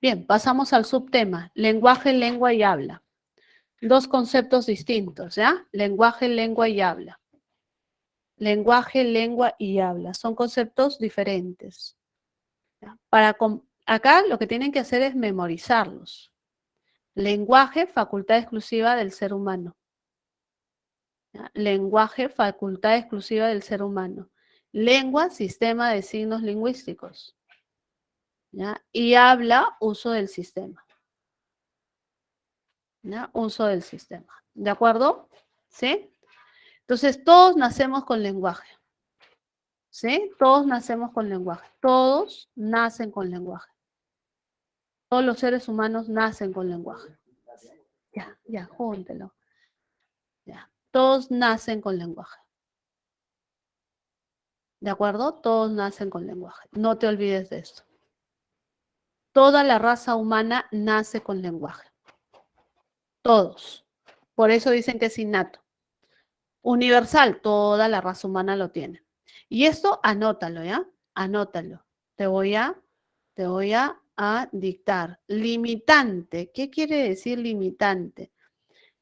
Speaker 1: Bien, pasamos al subtema. Lenguaje, lengua y habla. Dos conceptos distintos, ¿ya? Lenguaje, lengua y habla. Lenguaje, lengua y habla. Son conceptos diferentes. ¿Ya? Acá lo que tienen que hacer es memorizarlos. Lenguaje, facultad exclusiva del ser humano. ¿Ya? Lenguaje, facultad exclusiva del ser humano. Lengua, sistema de signos lingüísticos. ¿Ya? Y habla, uso del sistema. ¿Ya? Uso del sistema. ¿De acuerdo? ¿Sí? Entonces, todos nacemos con lenguaje. ¿Sí? Todos nacemos con lenguaje. Todos nacen con lenguaje. Todos los seres humanos nacen con lenguaje. Ya, júntelo. Ya. Todos nacen con lenguaje. ¿De acuerdo? Todos nacen con lenguaje. No te olvides de esto. Toda la raza humana nace con lenguaje. Todos. Por eso dicen que es innato. Universal, toda la raza humana lo tiene. Y esto anótalo, ¿ya? Anótalo. Te voy a dictar. Limitante. ¿Qué quiere decir limitante?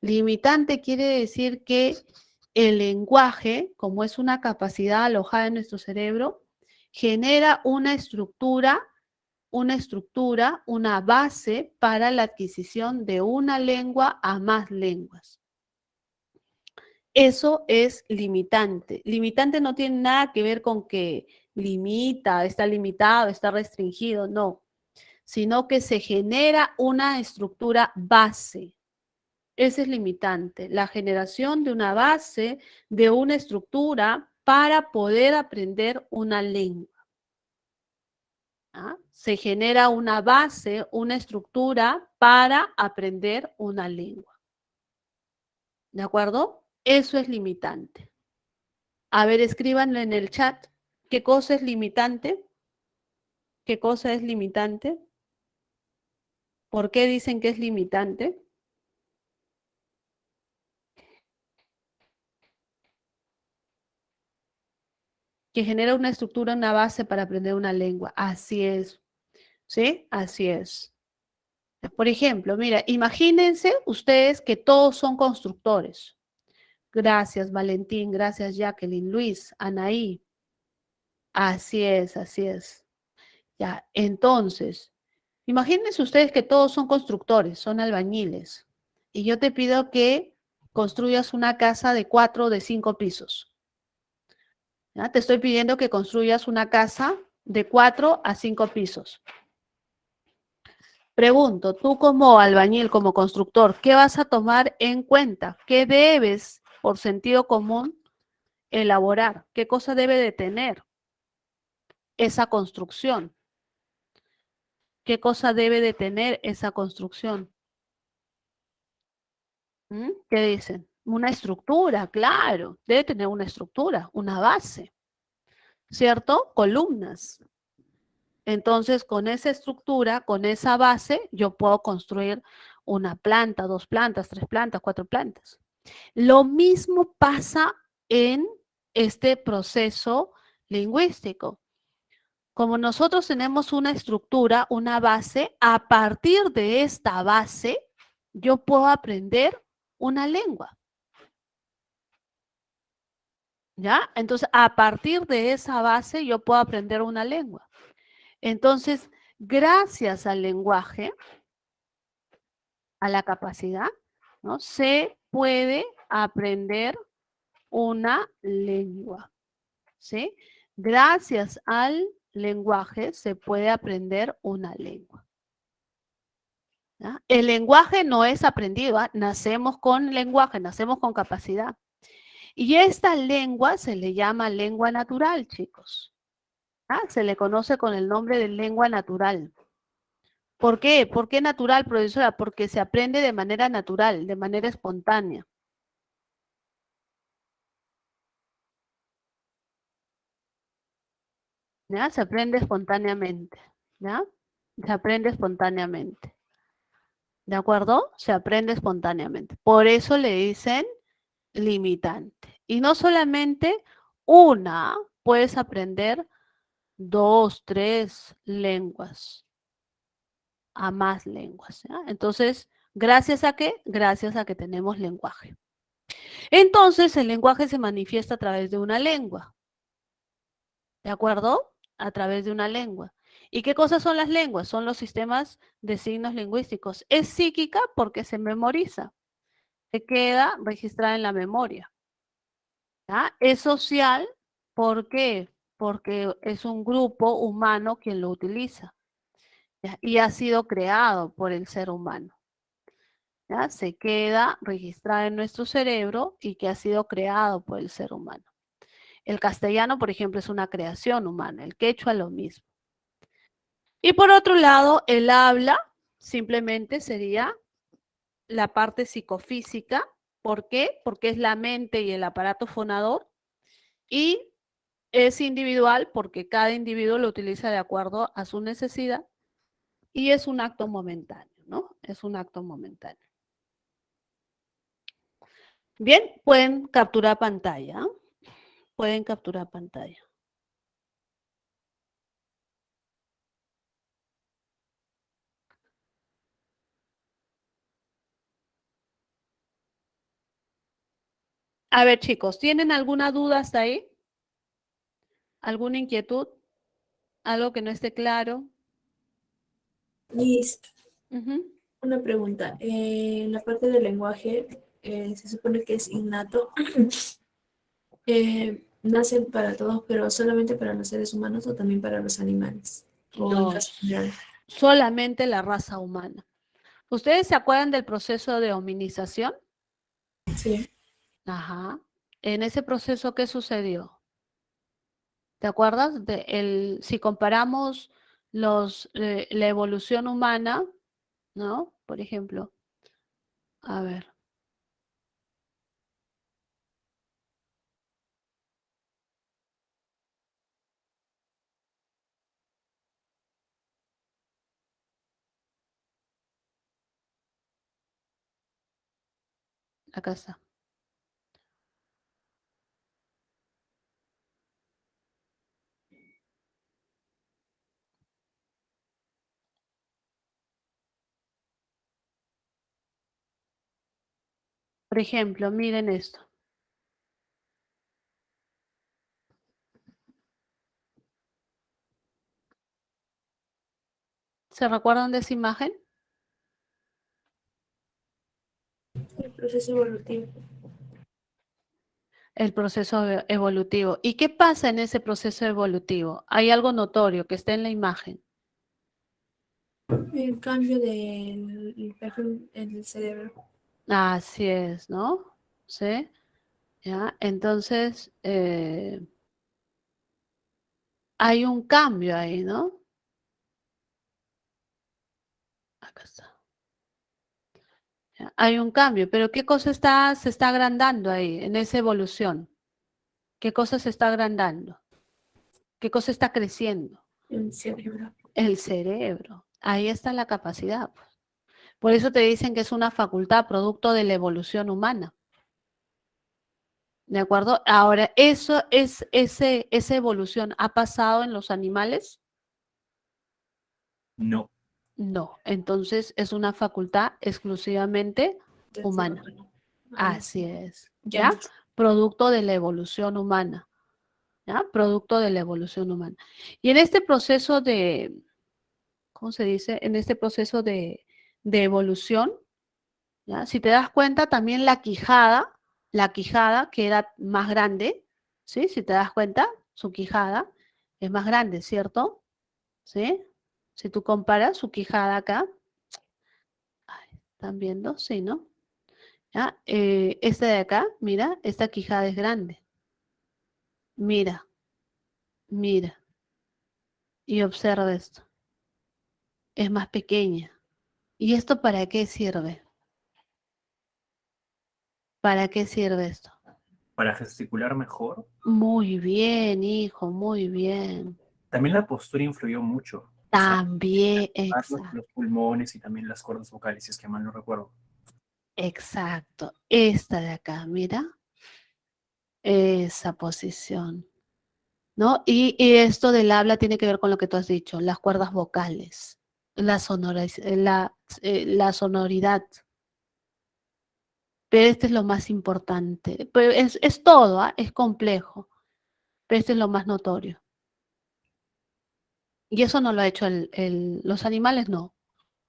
Speaker 1: Limitante quiere decir que el lenguaje, como es una capacidad alojada en nuestro cerebro, genera una base para la adquisición de una lengua a más lenguas. Eso es limitante. Limitante no tiene nada que ver con que limita, está limitado, está restringido, no, sino que se genera una estructura base. Ese es limitante, la generación de una base, de una estructura para poder aprender una lengua. ¿Ah? Se genera una base, una estructura para aprender una lengua. ¿De acuerdo? Eso es limitante. A ver, escríbanlo en el chat. ¿Qué cosa es limitante? ¿Qué cosa es limitante? ¿Por qué dicen que es limitante? Que genera una estructura, una base para aprender una lengua. Así es. ¿Sí? Así es. Por ejemplo, mira, imagínense ustedes que todos son constructores. Gracias, Valentín. Gracias, Jacqueline. Luis, Anaí. Así es, así es. Ya, entonces, imagínense ustedes que todos son constructores, son albañiles. Y yo te pido que construyas una casa de 4 o de 5 pisos. ¿Ya? Te estoy pidiendo que construyas una casa de 4 a 5 pisos. Pregunto, tú como albañil, como constructor, ¿qué vas a tomar en cuenta? ¿Qué debes, por sentido común, elaborar? ¿Qué cosa debe de tener esa construcción? ¿Qué cosa debe de tener esa construcción? ¿Qué dicen? Una estructura, claro. Debe tener una estructura, una base, ¿cierto? Columnas. Entonces, con esa estructura, con esa base, yo puedo construir una planta, 2 plantas, 3 plantas, 4 plantas. Lo mismo pasa en este proceso lingüístico. Como nosotros tenemos una estructura, una base, a partir de esta base, yo puedo aprender una lengua. ¿Ya? Entonces, a partir de esa base, yo puedo aprender una lengua. Entonces, gracias al lenguaje, a la capacidad, ¿no? Se puede aprender una lengua, ¿sí? Gracias al lenguaje se puede aprender una lengua. ¿Ya? El lenguaje no es aprendido, ¿ah? Nacemos con lenguaje, nacemos con capacidad. Y esta lengua se le llama lengua natural, chicos. ¿Ah? Se le conoce con el nombre de lengua natural. ¿Por qué? ¿Por qué natural, profesora? Porque se aprende de manera natural, de manera espontánea. ¿Ya? Se aprende espontáneamente. ¿Ya? Se aprende espontáneamente. ¿De acuerdo? Se aprende espontáneamente. Por eso le dicen limitante. Y no solamente una, puedes aprender 2, 3 lenguas, a más lenguas. ¿Ya? Entonces, ¿gracias a qué? Gracias a que tenemos lenguaje. Entonces, el lenguaje se manifiesta a través de una lengua. ¿De acuerdo? A través de una lengua. ¿Y qué cosas son las lenguas? Son los sistemas de signos lingüísticos. Es psíquica porque se memoriza, se queda registrada en la memoria. ¿Ya? Es social, ¿por qué? Porque es un grupo humano quien lo utiliza. ¿Ya? Y ha sido creado por el ser humano. ¿Ya? Se queda registrada en nuestro cerebro y que ha sido creado por el ser humano. El castellano, por ejemplo, es una creación humana, el quechua lo mismo. Y por otro lado, el habla simplemente sería la parte psicofísica. ¿Por qué? Porque es la mente y el aparato fonador. Y es individual porque cada individuo lo utiliza de acuerdo a su necesidad. Y es un acto momentáneo, ¿no? Es un acto momentáneo. Bien, pueden capturar pantalla. Pueden capturar pantalla. A ver, chicos, ¿tienen alguna duda hasta ahí? ¿Alguna inquietud? ¿Algo que no esté claro?
Speaker 2: Listo.
Speaker 1: Ujú.
Speaker 2: Una pregunta. En la parte del lenguaje, se supone que es innato. ¿Nace para todos, pero solamente para los seres humanos o también para los animales? O en
Speaker 1: No,
Speaker 2: caso general.
Speaker 1: solamente la raza humana. ¿Ustedes se acuerdan del proceso de hominización?
Speaker 2: Sí.
Speaker 1: Ajá. En ese proceso, ¿qué sucedió? ¿Te acuerdas? Si comparamos la evolución humana, ¿no? Por ejemplo, a ver. Acá está. Por ejemplo, miren esto. ¿Se recuerdan de esa imagen?
Speaker 2: El proceso evolutivo.
Speaker 1: El proceso evolutivo. ¿Y qué pasa en ese proceso evolutivo? Hay algo notorio que está en la imagen.
Speaker 2: El cambio del perfil del cerebro.
Speaker 1: Así es, ¿no? ¿Sí? ¿Ya? Entonces, hay un cambio ahí, ¿no? Acá está. ¿Ya? Hay un cambio, pero ¿qué cosa se está agrandando ahí en esa evolución? ¿Qué cosa se está agrandando? ¿Qué cosa está creciendo?
Speaker 2: El cerebro.
Speaker 1: El cerebro. Ahí está la capacidad, pues. Por eso te dicen que es una facultad producto de la evolución humana. ¿De acuerdo? Ahora, esa evolución ha pasado en los animales.
Speaker 5: No.
Speaker 1: No, entonces es una facultad exclusivamente
Speaker 2: del ser
Speaker 1: humana.
Speaker 2: humano.
Speaker 1: Así es,
Speaker 2: Ya.
Speaker 1: ¿ya? Producto de la evolución humana, ¿ya? Producto de la evolución humana. Y en este proceso de, ¿cómo se dice? En este proceso de evolución, ¿ya? Si te das cuenta, también la quijada la quijada, que era más grande, ¿sí? Si te das cuenta, su quijada es más grande, ¿cierto? ¿Sí? Si tú comparas su quijada acá, ay, ¿están viendo? Sí, ¿no? ¿Ya? Esta de acá, mira, esta quijada es grande. Mira, mira, y observa esto. Es más pequeña. ¿Y esto para qué sirve? ¿Para qué sirve esto?
Speaker 5: Para gesticular mejor.
Speaker 1: Muy bien, hijo, muy bien.
Speaker 5: También la postura influyó mucho. O sea,
Speaker 1: También,
Speaker 5: los pulmones y también las cuerdas vocales, si es que mal no recuerdo.
Speaker 1: exacto. Esta de acá, mira. Esa posición, ¿no? Y esto del habla tiene que ver con lo que tú has dicho, las cuerdas vocales, la sonoridad. Pero este es lo más importante. Pero es todo, ¿ah? Es complejo, pero este es lo más notorio. Y eso no lo ha hecho los animales, no,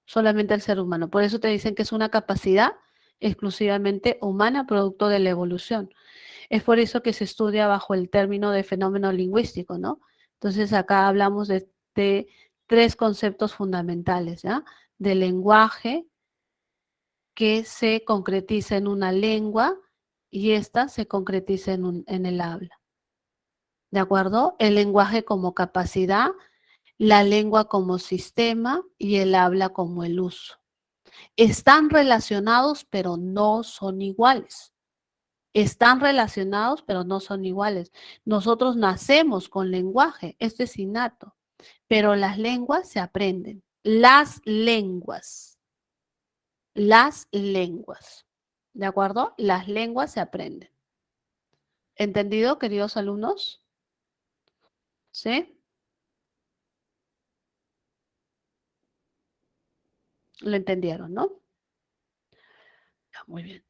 Speaker 1: solamente el ser humano. Por eso te dicen que es una capacidad exclusivamente humana, producto de la evolución. Es por eso que se estudia bajo el término de fenómeno lingüístico, ¿no? Entonces acá hablamos de tres conceptos fundamentales, ¿ya? Del lenguaje que se concretiza en una lengua y esta se concretiza en el habla. ¿De acuerdo? El lenguaje como capacidad, la lengua como sistema y el habla como el uso. Están relacionados, pero no son iguales. Están relacionados, pero no son iguales. Nosotros nacemos con lenguaje, esto es innato, pero las lenguas se aprenden. Las lenguas, ¿de acuerdo? Las lenguas se aprenden. ¿Entendido, queridos alumnos? ¿Sí? Lo entendieron, ¿no? Ya, muy bien.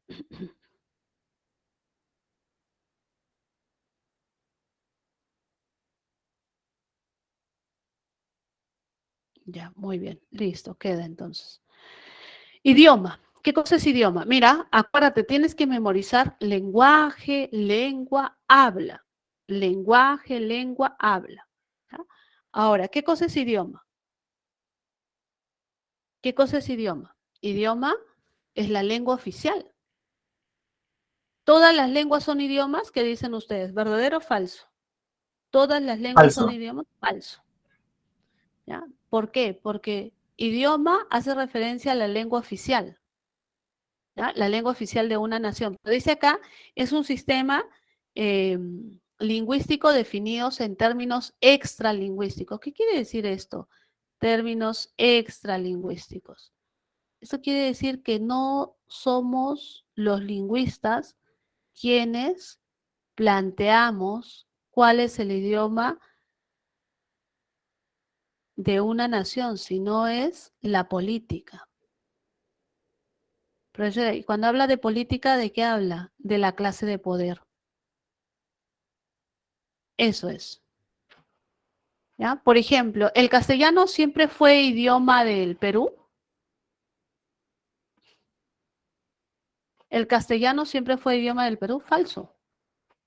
Speaker 1: Ya, muy bien. Listo, queda entonces. Idioma. ¿Qué cosa es idioma? Mira, acuérdate, tienes que memorizar lenguaje, lengua, habla. Lenguaje, lengua, habla. ¿Ya? Ahora, ¿qué cosa es idioma? ¿Qué cosa es idioma? Idioma es la lengua oficial. Todas las lenguas son idiomas, ¿qué dicen ustedes? ¿Verdadero o falso? Todas las lenguas son
Speaker 4: Falso.
Speaker 1: idiomas, falso. ¿Ya? ¿Por qué? Porque idioma hace referencia a la lengua oficial. ¿Ya? La lengua oficial de una nación. Pero dice acá, es un sistema lingüístico definidos en términos extralingüísticos. ¿Qué quiere decir esto? Términos extralingüísticos. Esto quiere decir que no somos los lingüistas quienes planteamos cuál es el idioma de una nación, sino es la política. Profesora, y cuando habla de política, ¿de qué habla? De la clase de poder. Eso es. ¿Ya? Por ejemplo, ¿el castellano siempre fue idioma del Perú? ¿El castellano siempre fue idioma del Perú? Falso.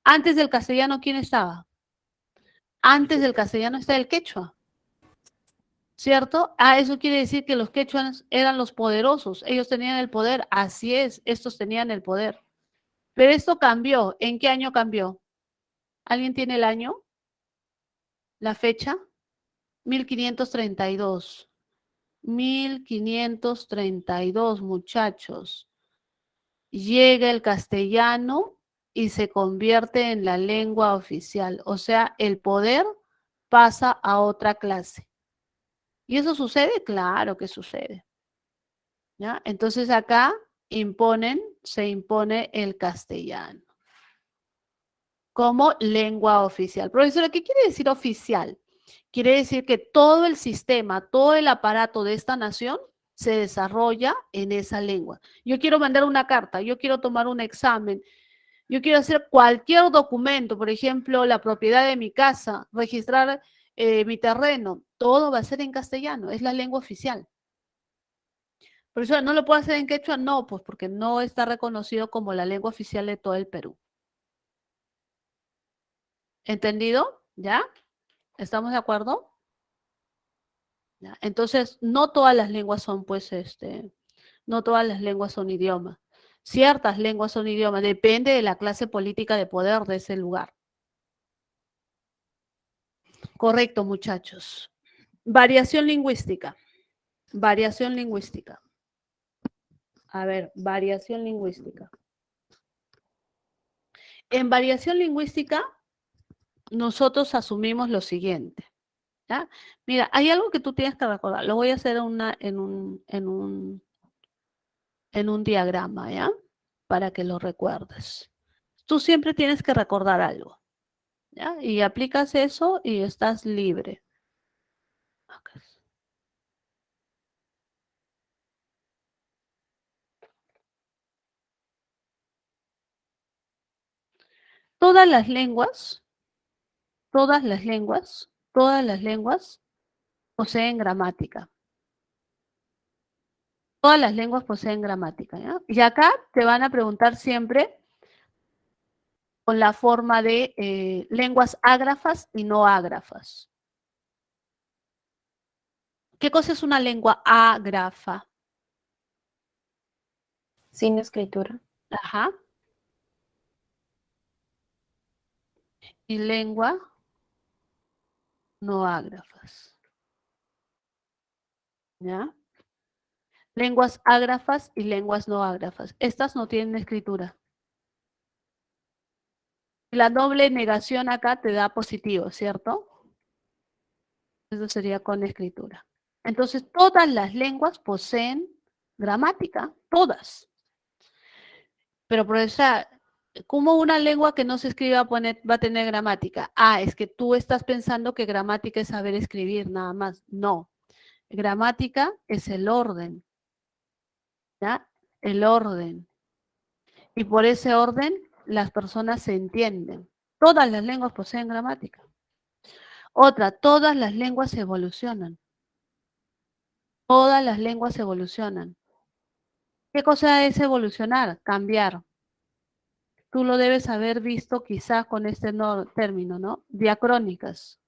Speaker 1: Antes del castellano, ¿quién estaba? Antes del castellano está el quechua, ¿cierto? Ah, eso quiere decir que los quechuas eran los poderosos, ellos tenían el poder, así es, estos tenían el poder. Pero esto cambió, ¿en qué año cambió? ¿Alguien tiene el año? ¿La fecha? 1532. 1532, muchachos. Llega el castellano y se convierte en la lengua oficial. O sea, el poder pasa a otra clase. ¿Y eso sucede? Claro que sucede. ¿Ya? Entonces acá se impone el castellano como lengua oficial. Profesora, ¿qué quiere decir oficial? Quiere decir que todo el sistema, todo el aparato de esta nación se desarrolla en esa lengua. Yo quiero mandar una carta, yo quiero tomar un examen, yo quiero hacer cualquier documento, por ejemplo, la propiedad de mi casa, registrar mi terreno, todo va a ser en castellano, es la lengua oficial. Profesora, ¿no lo puedo hacer en quechua? No, pues porque no está reconocido como la lengua oficial de todo el Perú. ¿Entendido? ¿Ya? ¿Estamos de acuerdo? ¿Ya? Entonces, no todas las lenguas son, pues, no todas las lenguas son idiomas. Ciertas lenguas son idiomas, depende de la clase política de poder de ese lugar. Correcto, muchachos. Variación lingüística. Variación lingüística. A ver, variación lingüística. En variación lingüística, nosotros asumimos lo siguiente. ¿Ya? Mira, hay algo que tú tienes que recordar. Lo voy a hacer en un diagrama, ¿ya? Para que lo recuerdes. Tú siempre tienes que recordar algo, ¿ya? Y aplicas eso y estás libre. Ok. Todas las lenguas, todas las lenguas, todas las lenguas poseen gramática. Todas las lenguas poseen gramática, ¿ya? Y acá te van a preguntar siempre con la forma de lenguas ágrafas y no ágrafas. ¿Qué cosa es una lengua ágrafa?
Speaker 7: Sin escritura.
Speaker 1: Ajá. Y lengua no ágrafas. ¿Ya? Lenguas ágrafas y lenguas no ágrafas. Estas no tienen escritura. La doble negación acá te da positivo, ¿cierto? Eso sería con escritura. Entonces, todas las lenguas poseen gramática, todas. Pero, profesora, ¿cómo una lengua que no se escriba va a tener gramática? Ah, es que tú estás pensando que gramática es saber escribir nada más. No. Gramática es el orden, ¿ya? El orden. Y por ese orden las personas se entienden. Todas las lenguas poseen gramática. Otra, todas las lenguas evolucionan. Todas las lenguas evolucionan. ¿Qué cosa es evolucionar? Cambiar. Tú lo debes haber visto quizás con este término, ¿no? Diacrónicas.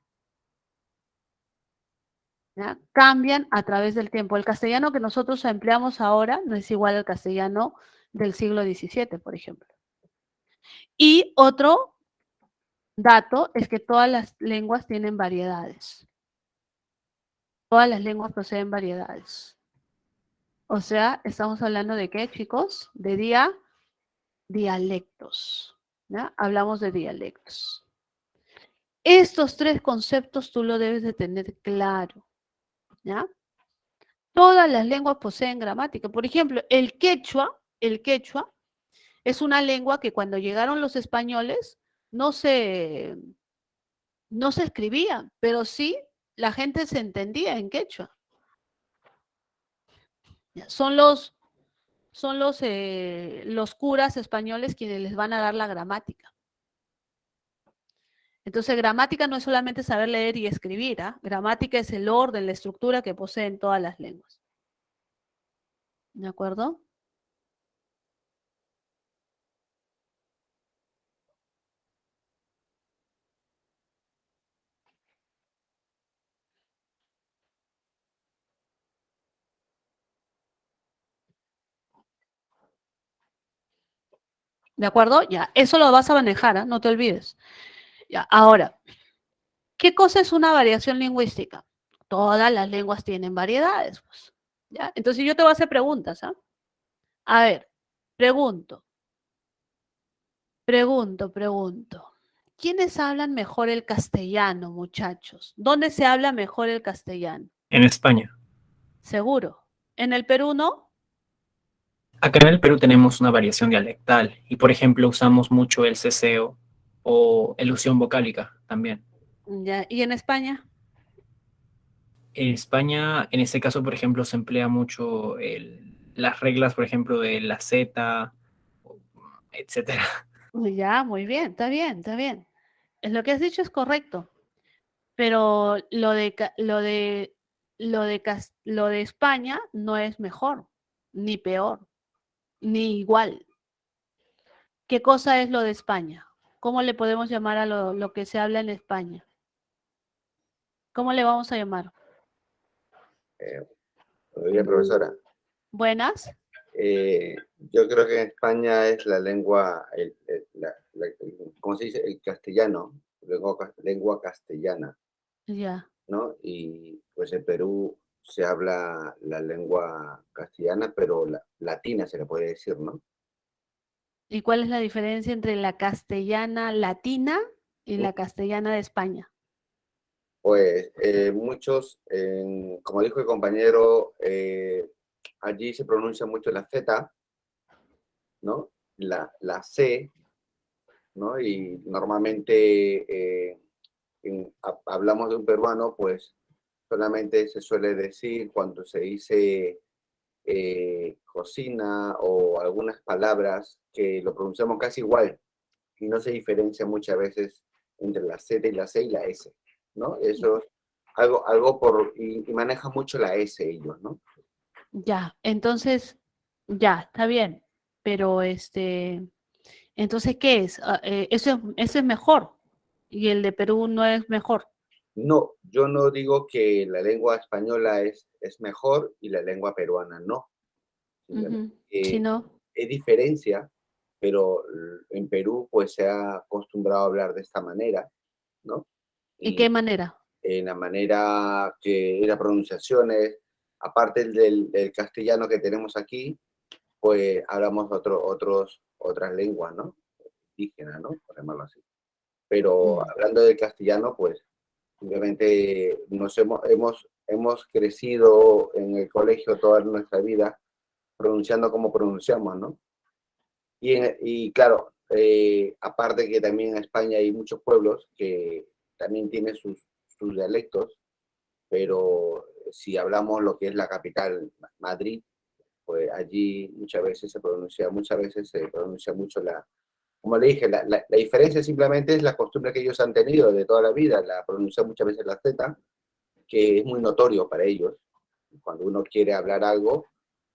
Speaker 1: ¿Ya? Cambian a través del tiempo. El castellano que nosotros empleamos ahora no es igual al castellano del siglo XVII, por ejemplo. Y otro dato es que todas las lenguas tienen variedades. Todas las lenguas poseen variedades. O sea, estamos hablando de qué, chicos? De dialectos. ¿Ya? Hablamos de dialectos. Estos tres conceptos tú lo debes de tener claro. ¿Ya? Todas las lenguas poseen gramática. Por ejemplo, el quechua es una lengua que cuando llegaron los españoles no se escribía, pero sí la gente se entendía en quechua. Son los curas españoles quienes les van a dar la gramática. Entonces, gramática no es solamente saber leer y escribir, ¿ah? Gramática es el orden, la estructura que poseen todas las lenguas. ¿De acuerdo? ¿De acuerdo? Ya, eso lo vas a manejar, ¿ah? No te olvides. Ya, ahora, ¿qué cosa es una variación lingüística? Todas las lenguas tienen variedades, pues. ¿Ya? Entonces yo te voy a hacer preguntas, ¿ah? A ver, pregunto. ¿Quiénes hablan mejor el castellano, muchachos? ¿Dónde se habla mejor el castellano?
Speaker 5: En España.
Speaker 1: Seguro. ¿En el Perú no?
Speaker 5: Acá en el Perú tenemos una variación dialectal y, por ejemplo, usamos mucho el ceseo o elusión vocálica también.
Speaker 1: Ya. ¿Y en España?
Speaker 5: En España, en este caso, por ejemplo, se emplea mucho las reglas, por ejemplo, de la Z, etcétera.
Speaker 1: Ya, muy bien, está bien, está bien. Lo que has dicho es correcto, pero lo de España no es mejor. ni peor, ni igual. ¿Qué cosa es lo de España? ¿Cómo le podemos llamar a lo que se habla en España? ¿Cómo le vamos a llamar?
Speaker 7: Buenos días, profesora.
Speaker 1: Buenas.
Speaker 7: Yo creo que en España es la lengua, ¿cómo se dice? El castellano, lengua castellana,
Speaker 1: Ya.
Speaker 7: ¿no? Y pues en Perú se habla la lengua castellana, pero latina se le puede decir, ¿no?
Speaker 1: ¿Y cuál es la diferencia entre la castellana latina y la castellana de España?
Speaker 7: Pues muchos, como dijo el compañero, allí se pronuncia mucho la Z, ¿no? La C, ¿no? Y normalmente hablamos de un peruano, pues solamente se suele decir cuando se dice cocina o algunas palabras que lo pronunciamos casi igual y no se diferencia muchas veces entre la Z y la C y la S, ¿no? Eso es algo y maneja mucho la S ellos, ¿no?
Speaker 1: Ya, entonces, ya, está bien. Pero entonces, ¿qué es? Eso es mejor. Y el de Perú no es mejor.
Speaker 7: No, yo no digo que la lengua española es mejor y la lengua peruana no.
Speaker 1: Ujú.
Speaker 7: Eh,
Speaker 1: Si no,
Speaker 7: es diferencia, pero en Perú pues se ha acostumbrado a hablar de esta manera, ¿no?
Speaker 1: ¿y
Speaker 7: Y
Speaker 1: qué manera?
Speaker 7: en la manera que las pronunciaciones, aparte del castellano que tenemos aquí, pues hablamos otras lenguas, ¿no? Indígenas, ¿no? Por llamarlo así. Pero
Speaker 1: Mm,
Speaker 7: hablando del castellano, pues simplemente hemos crecido en el colegio toda nuestra vida pronunciando como pronunciamos, ¿no? Y claro, aparte que también en España hay muchos pueblos que también tienen sus dialectos, pero si hablamos lo que es la capital, Madrid, pues allí muchas veces se pronuncia mucho como le dije, la diferencia simplemente es la costumbre que ellos han tenido de toda la vida, la pronuncian muchas veces la Z, que es muy notorio para ellos. Cuando uno quiere hablar algo,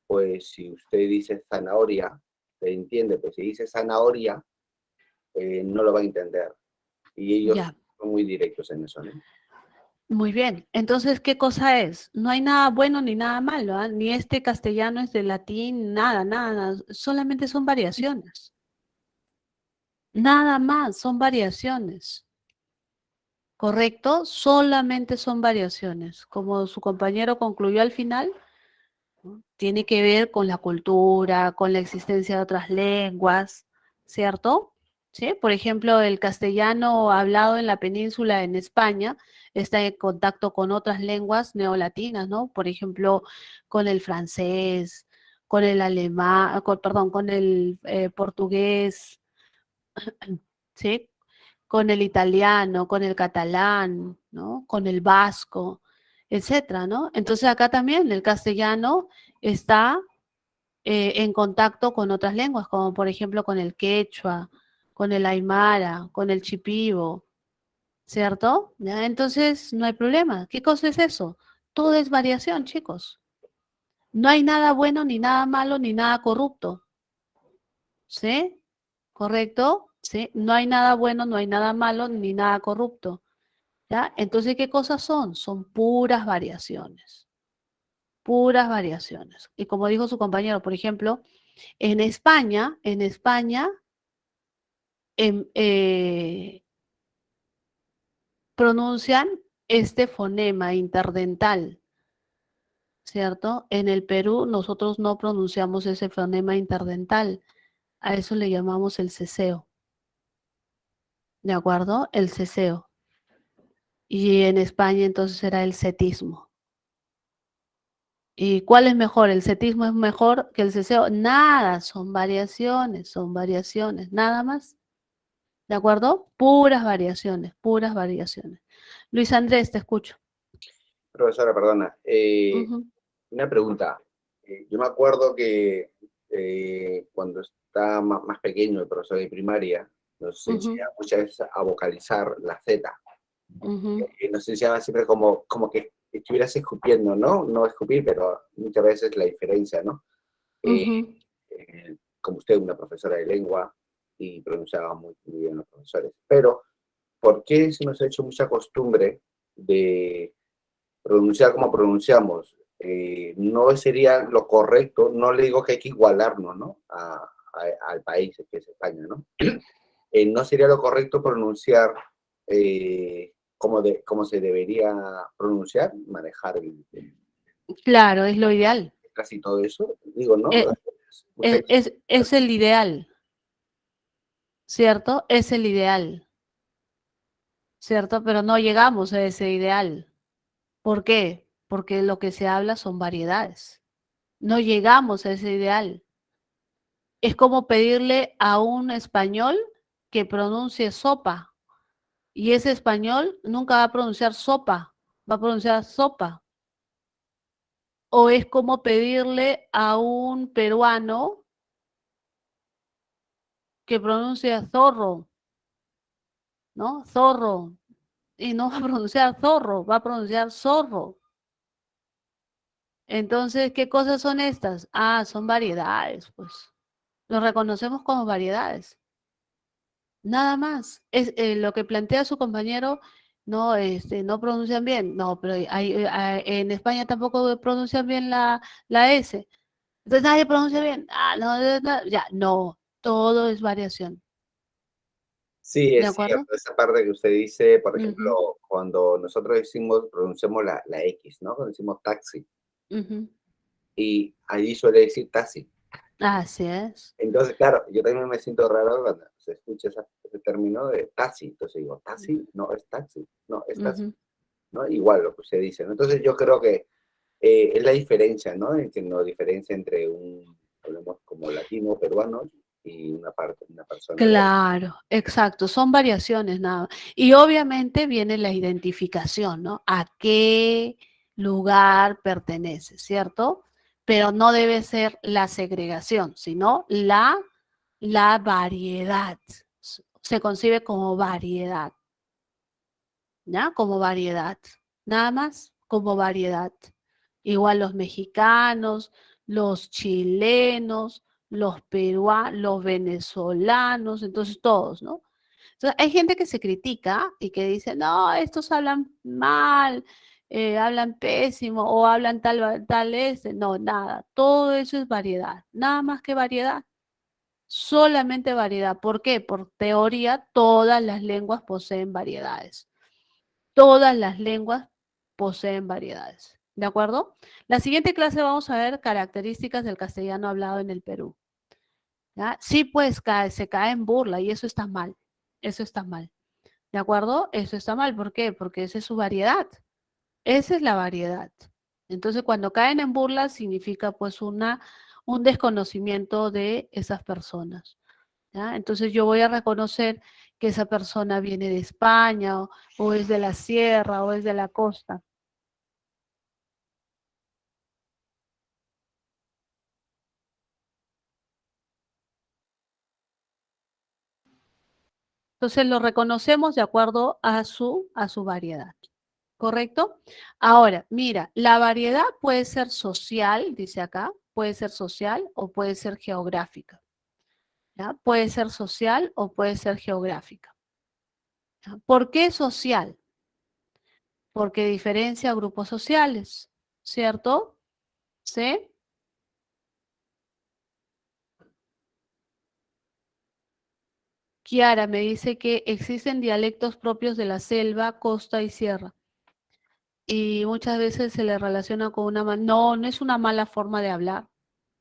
Speaker 7: pues si usted dice zanahoria, se entiende, pues si dice zanahoria, no lo va a entender. Y ellos
Speaker 1: ya,
Speaker 7: son muy directos en eso, ¿no?
Speaker 1: muy bien. Entonces, ¿qué cosa es? No hay nada bueno ni nada malo, ¿ah? Ni este castellano es de latín, nada, nada. Solamente son variaciones. Nada más, son variaciones. ¿Correcto? Solamente son variaciones. Como su compañero concluyó al final, ¿no? Tiene que ver con la cultura, con la existencia de otras lenguas, ¿cierto? ¿Sí? Por ejemplo, el castellano hablado en la península en España está en contacto con otras lenguas neolatinas, ¿no? Por ejemplo, con el francés, con el alemán, perdón, con el portugués, ¿sí? Con el italiano, con el catalán, ¿no? Con el vasco, etcétera, ¿no? Entonces acá también el castellano está en contacto con otras lenguas, como por ejemplo con el quechua, con el aymara, con el chipivo, ¿cierto? ¿Ya? Entonces no hay problema. ¿Qué cosa es eso? Todo es variación, chicos. No hay nada bueno, ni nada malo, ni nada corrupto. ¿Sí? ¿Correcto? ¿Sí? No hay nada bueno, no hay nada malo, ni nada corrupto. ¿Ya? Entonces, ¿qué cosas son? Son puras variaciones. Puras variaciones. Y como dijo su compañero, por ejemplo, en España em, pronuncian este fonema interdental, ¿cierto? En el Perú nosotros no pronunciamos ese fonema interdental. A eso le llamamos el ceseo. ¿De acuerdo? El ceseo. Y en España entonces era el cetismo. ¿Y cuál es mejor? ¿El cetismo es mejor que el ceseo? Nada, son variaciones, nada más. ¿De acuerdo? Puras variaciones, puras variaciones. Luis Andrés, te escucho.
Speaker 7: Profesora, perdona.
Speaker 1: Ujú,
Speaker 7: Una pregunta. Yo me acuerdo que cuando estaba más pequeño, el profesor de primaria, nos
Speaker 1: ujú,
Speaker 7: enseñaba muchas veces a vocalizar la Z.
Speaker 1: ujú.
Speaker 7: Nos enseñaba siempre como que estuvieras escupiendo, ¿no? No escupir, pero muchas veces la diferencia, ¿no?
Speaker 1: Ujú.
Speaker 7: Como usted, una profesora de lengua, y pronunciaba muy bien los profesores. Pero, ¿por qué se nos ha hecho mucha costumbre de pronunciar como pronunciamos? No sería lo correcto, no le digo que hay que igualarnos, ¿no? Al país que es España, ¿no? No sería lo correcto pronunciar como se debería pronunciar, manejar
Speaker 1: Claro, es lo ideal.
Speaker 7: casi todo eso. Digo, ¿no?
Speaker 1: Eh, es el ideal, ¿cierto? Es el ideal, ¿cierto? Pero no llegamos a ese ideal. ¿Por qué? Porque lo que se habla son variedades. No llegamos a ese ideal. Es como pedirle a un español que pronuncie sopa. Y ese español nunca va a pronunciar sopa, va a pronunciar sopa. O es como pedirle a un peruano que pronuncie zorro, ¿no? Zorro. Y no va a pronunciar zorro, va a pronunciar zorro. Entonces, ¿qué cosas son estas? Ah, son variedades, pues. Los reconocemos como variedades. Nada más. Es lo que plantea su compañero, no, no pronuncian bien. No, pero en España tampoco pronuncian bien la S. Entonces nadie pronuncia bien. Ah, no, ya, no, todo es variación.
Speaker 7: Sí,
Speaker 1: ¿De
Speaker 7: es
Speaker 1: acuerdo?
Speaker 7: cierto, esa parte que usted dice, por
Speaker 1: Ujú,
Speaker 7: ejemplo, cuando nosotros pronunciamos la X, ¿no? Cuando decimos taxi,
Speaker 1: ujú.
Speaker 7: y allí suele decir taxi.
Speaker 1: Así es.
Speaker 7: Entonces, claro, yo también me siento raro cuando se escucha ese término de taxi. Entonces digo, taxi, no es taxi, no es taxi,
Speaker 1: Ujú.
Speaker 7: ¿no? Igual lo que usted dice, ¿no? Entonces yo creo que es la diferencia, ¿no? En que nos diferencia entre hablemos como latino, peruano, y una persona de ahí.
Speaker 1: Claro, exacto, son variaciones nada. Y obviamente viene la identificación, ¿no? ¿A qué lugar pertenece, cierto? Pero no debe ser la segregación, sino la variedad. Se concibe como variedad, ¿ya? Como variedad. Nada más, como variedad. Igual los mexicanos, los chilenos, los peruanos, los venezolanos, entonces todos, ¿no? Entonces, hay gente que se critica y que dice, no, estos hablan mal, hablan pésimo o hablan tal este. No, nada, todo eso es variedad, nada más que variedad, solamente variedad. ¿Por qué? Por teoría, todas las lenguas poseen variedades. Todas las lenguas poseen variedades. ¿De acuerdo? La siguiente clase vamos a ver características del castellano hablado en el Perú. ¿Ya? Sí, pues se cae en burla y eso está mal. Eso está mal. ¿De acuerdo? Eso está mal. ¿Por qué? Porque esa es su variedad. Esa es la variedad. Entonces, cuando caen en burla, significa pues un desconocimiento de esas personas. ¿Ya? Entonces, yo voy a reconocer que esa persona viene de España o es de la sierra o es de la costa. Entonces, lo reconocemos de acuerdo a su variedad. ¿Correcto? Ahora, mira, la variedad puede ser social, dice acá, puede ser social o puede ser geográfica. ¿Ya? Puede ser social o puede ser geográfica. ¿Ya? ¿Por qué social? Porque diferencia grupos sociales, ¿cierto? ¿Sí? Kiara me dice que existen dialectos propios de la selva, costa y sierra. Y muchas veces se le relaciona con no, no es una mala forma de hablar.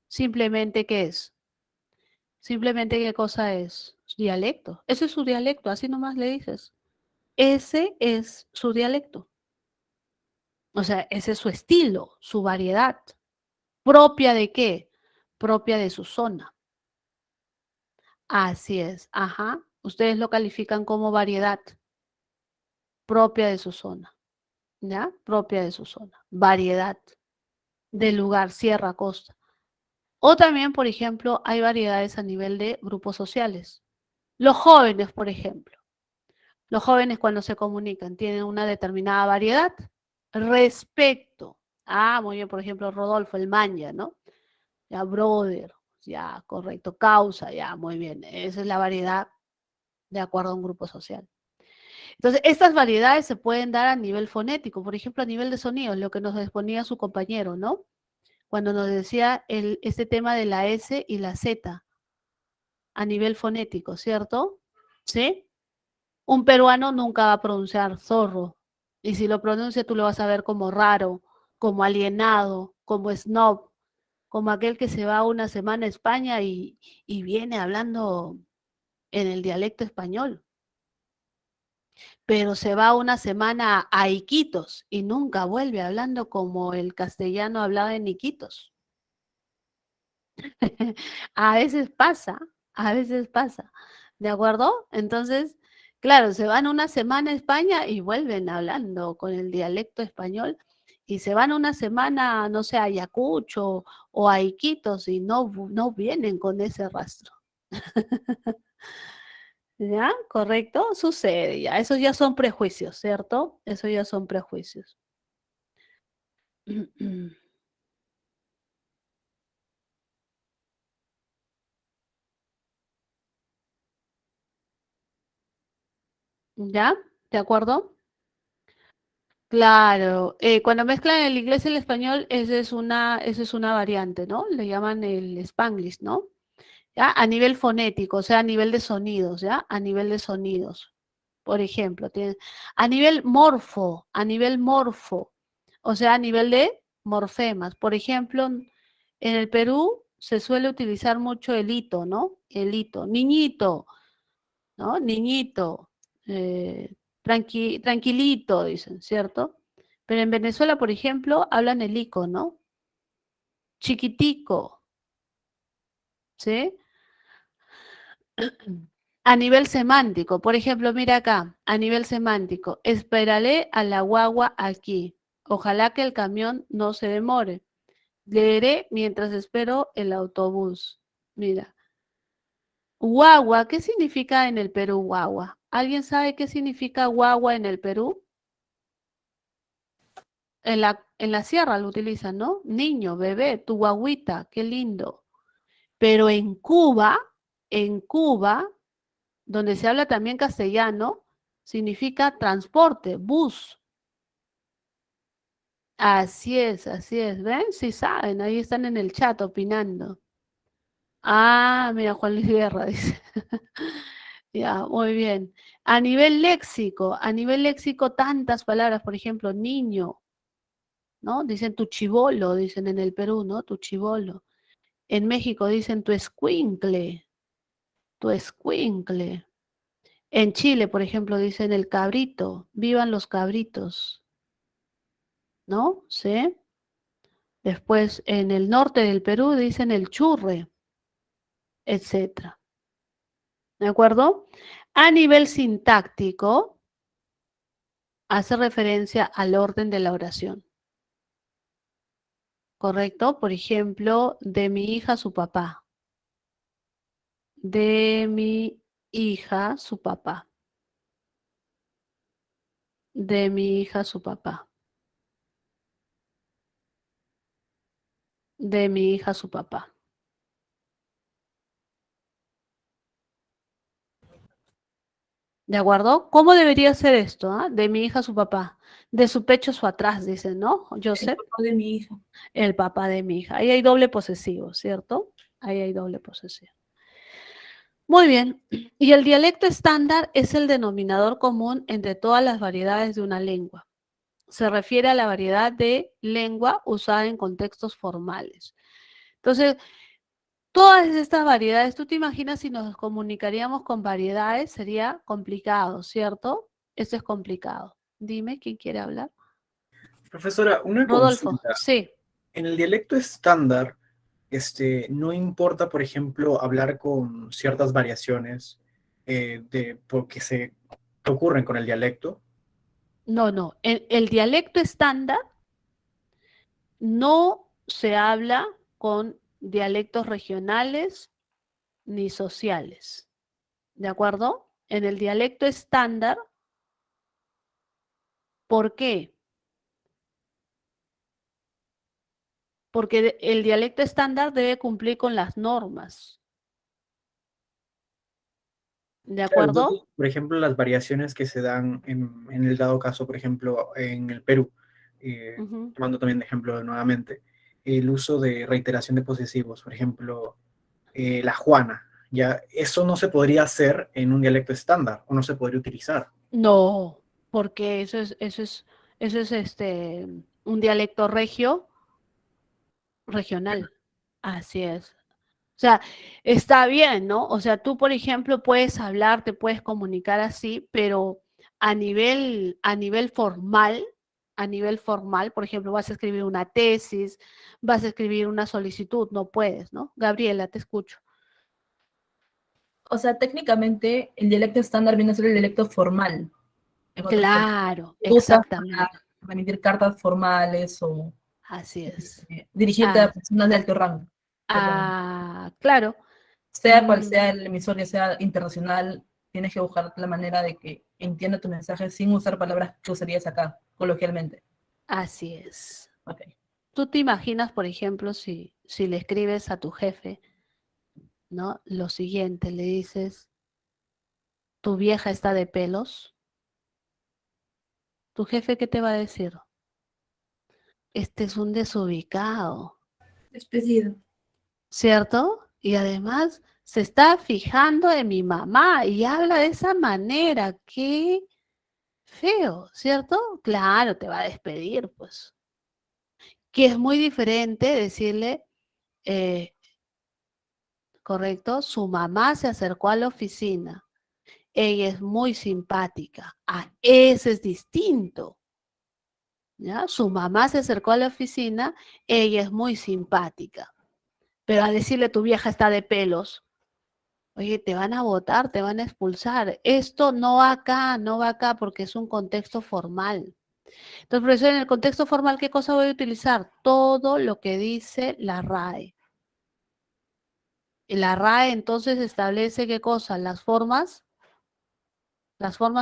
Speaker 1: Simplemente, ¿qué es? Simplemente, ¿qué cosa es? Dialecto. Ese es su dialecto, así nomás le dices. Ese es su dialecto. O sea, ese es su estilo, su variedad. ¿Propia de qué? Propia de su zona. Así es, ajá. Ustedes lo califican como variedad propia de su zona, ¿ya? Propia de su zona. Variedad del lugar, sierra, costa. O también, por ejemplo, hay variedades a nivel de grupos sociales. Los jóvenes, por ejemplo. Los jóvenes cuando se comunican tienen una determinada variedad respecto a, muy bien, por ejemplo, Rodolfo, el manja, ¿no? ya, brother, ya, correcto, causa, ya, muy bien. Esa es la variedad de acuerdo a un grupo social. Entonces, estas variedades se pueden dar a nivel fonético, por ejemplo, a nivel de sonidos, lo que nos exponía su compañero, ¿no? Cuando nos decía este tema de la S y la Z a nivel fonético, ¿cierto? ¿Sí? Un peruano nunca va a pronunciar zorro, y si lo pronuncia tú lo vas a ver como raro, como alienado, como snob, como aquel que se va una semana a España y viene hablando en el dialecto español, pero se va una semana a Iquitos y nunca vuelve hablando como el castellano hablaba en Iquitos. A veces pasa, a veces pasa, ¿de acuerdo? Entonces, claro, se van una semana a España y vuelven hablando con el dialecto español y se van una semana, no sé, a Ayacucho o a Iquitos y no vienen con ese rastro. ¿Ya? ¿Correcto? Sucede ya. Esos ya son prejuicios, ¿cierto? Esos ya son prejuicios. ¿Ya? ¿De acuerdo? Claro, cuando mezclan el inglés y el español, esa es una variante, ¿no? Le llaman el Spanglish, ¿no? ¿Ya? A nivel fonético, o sea, a nivel de sonidos, ¿ya? A nivel de sonidos. Por ejemplo, a nivel morfo, o sea, a nivel de morfemas. Por ejemplo, en el Perú se suele utilizar mucho el hito, ¿no? El hito, niñito, ¿no? Niñito, tranquilito, dicen, ¿cierto? Pero en Venezuela, por ejemplo, hablan el ico, ¿no? Chiquitico, ¿sí? A nivel semántico, por ejemplo, mira acá, a nivel semántico, esperaré a la guagua aquí. Ojalá que el camión no se demore. Leeré mientras espero el autobús. Mira, guagua, ¿qué significa en el Perú guagua? ¿Alguien sabe qué significa guagua en el Perú? En la sierra lo utilizan, ¿no? Niño, bebé, tu guaguita, qué lindo. Pero en Cuba, donde se habla también castellano, significa transporte, bus. Así es, ¿ven? Sí saben, ahí están en el chat opinando. Ah, mira, Juan Luis Guerra dice. Ya, muy bien. A nivel léxico, tantas palabras, por ejemplo, niño, ¿no? Dicen tu chibolo, dicen en el Perú, ¿no? Tu chibolo. En México dicen tu escuincle, tu escuincle. En Chile, por ejemplo, dicen el cabrito, vivan los cabritos, ¿no? ¿Sí? Después, en el norte del Perú dicen el churre, etcétera. ¿De acuerdo? A nivel sintáctico, hace referencia al orden de la oración. ¿Correcto? Por ejemplo, de mi hija a su papá. De mi hija, su papá. De mi hija, su papá. De mi hija, su papá. ¿De acuerdo? ¿Cómo debería ser esto? De mi hija, su papá. De su pecho, su atrás, dice, ¿no?
Speaker 2: El
Speaker 1: Joseph,
Speaker 2: papá de mi hija.
Speaker 1: el papá de mi hija. Ahí hay doble posesivo, ¿cierto? Ahí hay doble posesivo. Muy bien. Y el dialecto estándar es el denominador común entre todas las variedades de una lengua. Se refiere a la variedad de lengua usada en contextos formales. Entonces, todas estas variedades, tú te imaginas si nos comunicaríamos con variedades, sería complicado, ¿cierto? Esto es complicado. Dime, ¿quién quiere hablar?
Speaker 3: Profesora, una
Speaker 1: Rodolfo,
Speaker 3: consulta.
Speaker 1: sí.
Speaker 3: En el dialecto estándar, no importa, por ejemplo, hablar con ciertas variaciones porque se ocurren con el dialecto.
Speaker 1: No. El dialecto estándar no se habla con dialectos regionales ni sociales. ¿De acuerdo? En el dialecto estándar, ¿por qué? porque el dialecto estándar debe cumplir con las normas. ¿De
Speaker 3: Claro,
Speaker 1: acuerdo?
Speaker 3: entonces, por ejemplo, las variaciones que se dan en el dado caso, por ejemplo, en el Perú,
Speaker 1: Ujú.
Speaker 3: tomando también de ejemplo nuevamente, el uso de reiteración de posesivos, por ejemplo, la Juana, ya, eso no se podría hacer en un dialecto estándar, o no se podría utilizar.
Speaker 1: No, porque eso es un dialecto regional. Así es. O sea, está bien, ¿no? O sea, tú, por ejemplo, puedes hablar, te puedes comunicar así, pero a nivel formal, por ejemplo, vas a escribir una tesis, vas a escribir una solicitud, no puedes, ¿no? Gabriela, te escucho.
Speaker 8: O sea, técnicamente el dialecto estándar viene a ser el dialecto formal. En otras palabras,
Speaker 1: Claro,
Speaker 8: se usa para
Speaker 1: exactamente.
Speaker 8: emitir cartas formales o
Speaker 1: Así es.
Speaker 8: dirigirte
Speaker 1: Ah,
Speaker 8: a personas de alto rango. Perdón.
Speaker 1: claro.
Speaker 8: Sea cual
Speaker 1: Mm,
Speaker 8: sea el emisor, ya sea internacional, tienes que buscar la manera de que entienda tu mensaje sin usar palabras que usarías acá, coloquialmente.
Speaker 1: así es.
Speaker 8: Ok.
Speaker 1: ¿Tú te imaginas, por ejemplo, si le escribes a tu jefe, ¿no? Lo siguiente, le dices, tu vieja está de pelos, tu jefe, ¿qué te va a decir? Este es un desubicado,
Speaker 2: Despedido.
Speaker 1: ¿cierto? Y además se está fijando en mi mamá y habla de esa manera, qué feo, ¿cierto? Claro, te va a despedir, pues. Que es muy diferente decirle, eh, correcto, su mamá se acercó a la oficina. Ella es muy simpática. Ah, ese es distinto. ¿Ya? Su mamá se acercó a la oficina, ella es muy simpática. Pero a decirle tu vieja está de pelos, oye, te van a votar, te van a expulsar. Esto no va acá, no va acá porque es un contexto formal. Entonces, profesor, en el contexto formal, ¿qué cosa voy a utilizar? Todo lo que dice la RAE. Y la RAE entonces establece qué cosa, las formas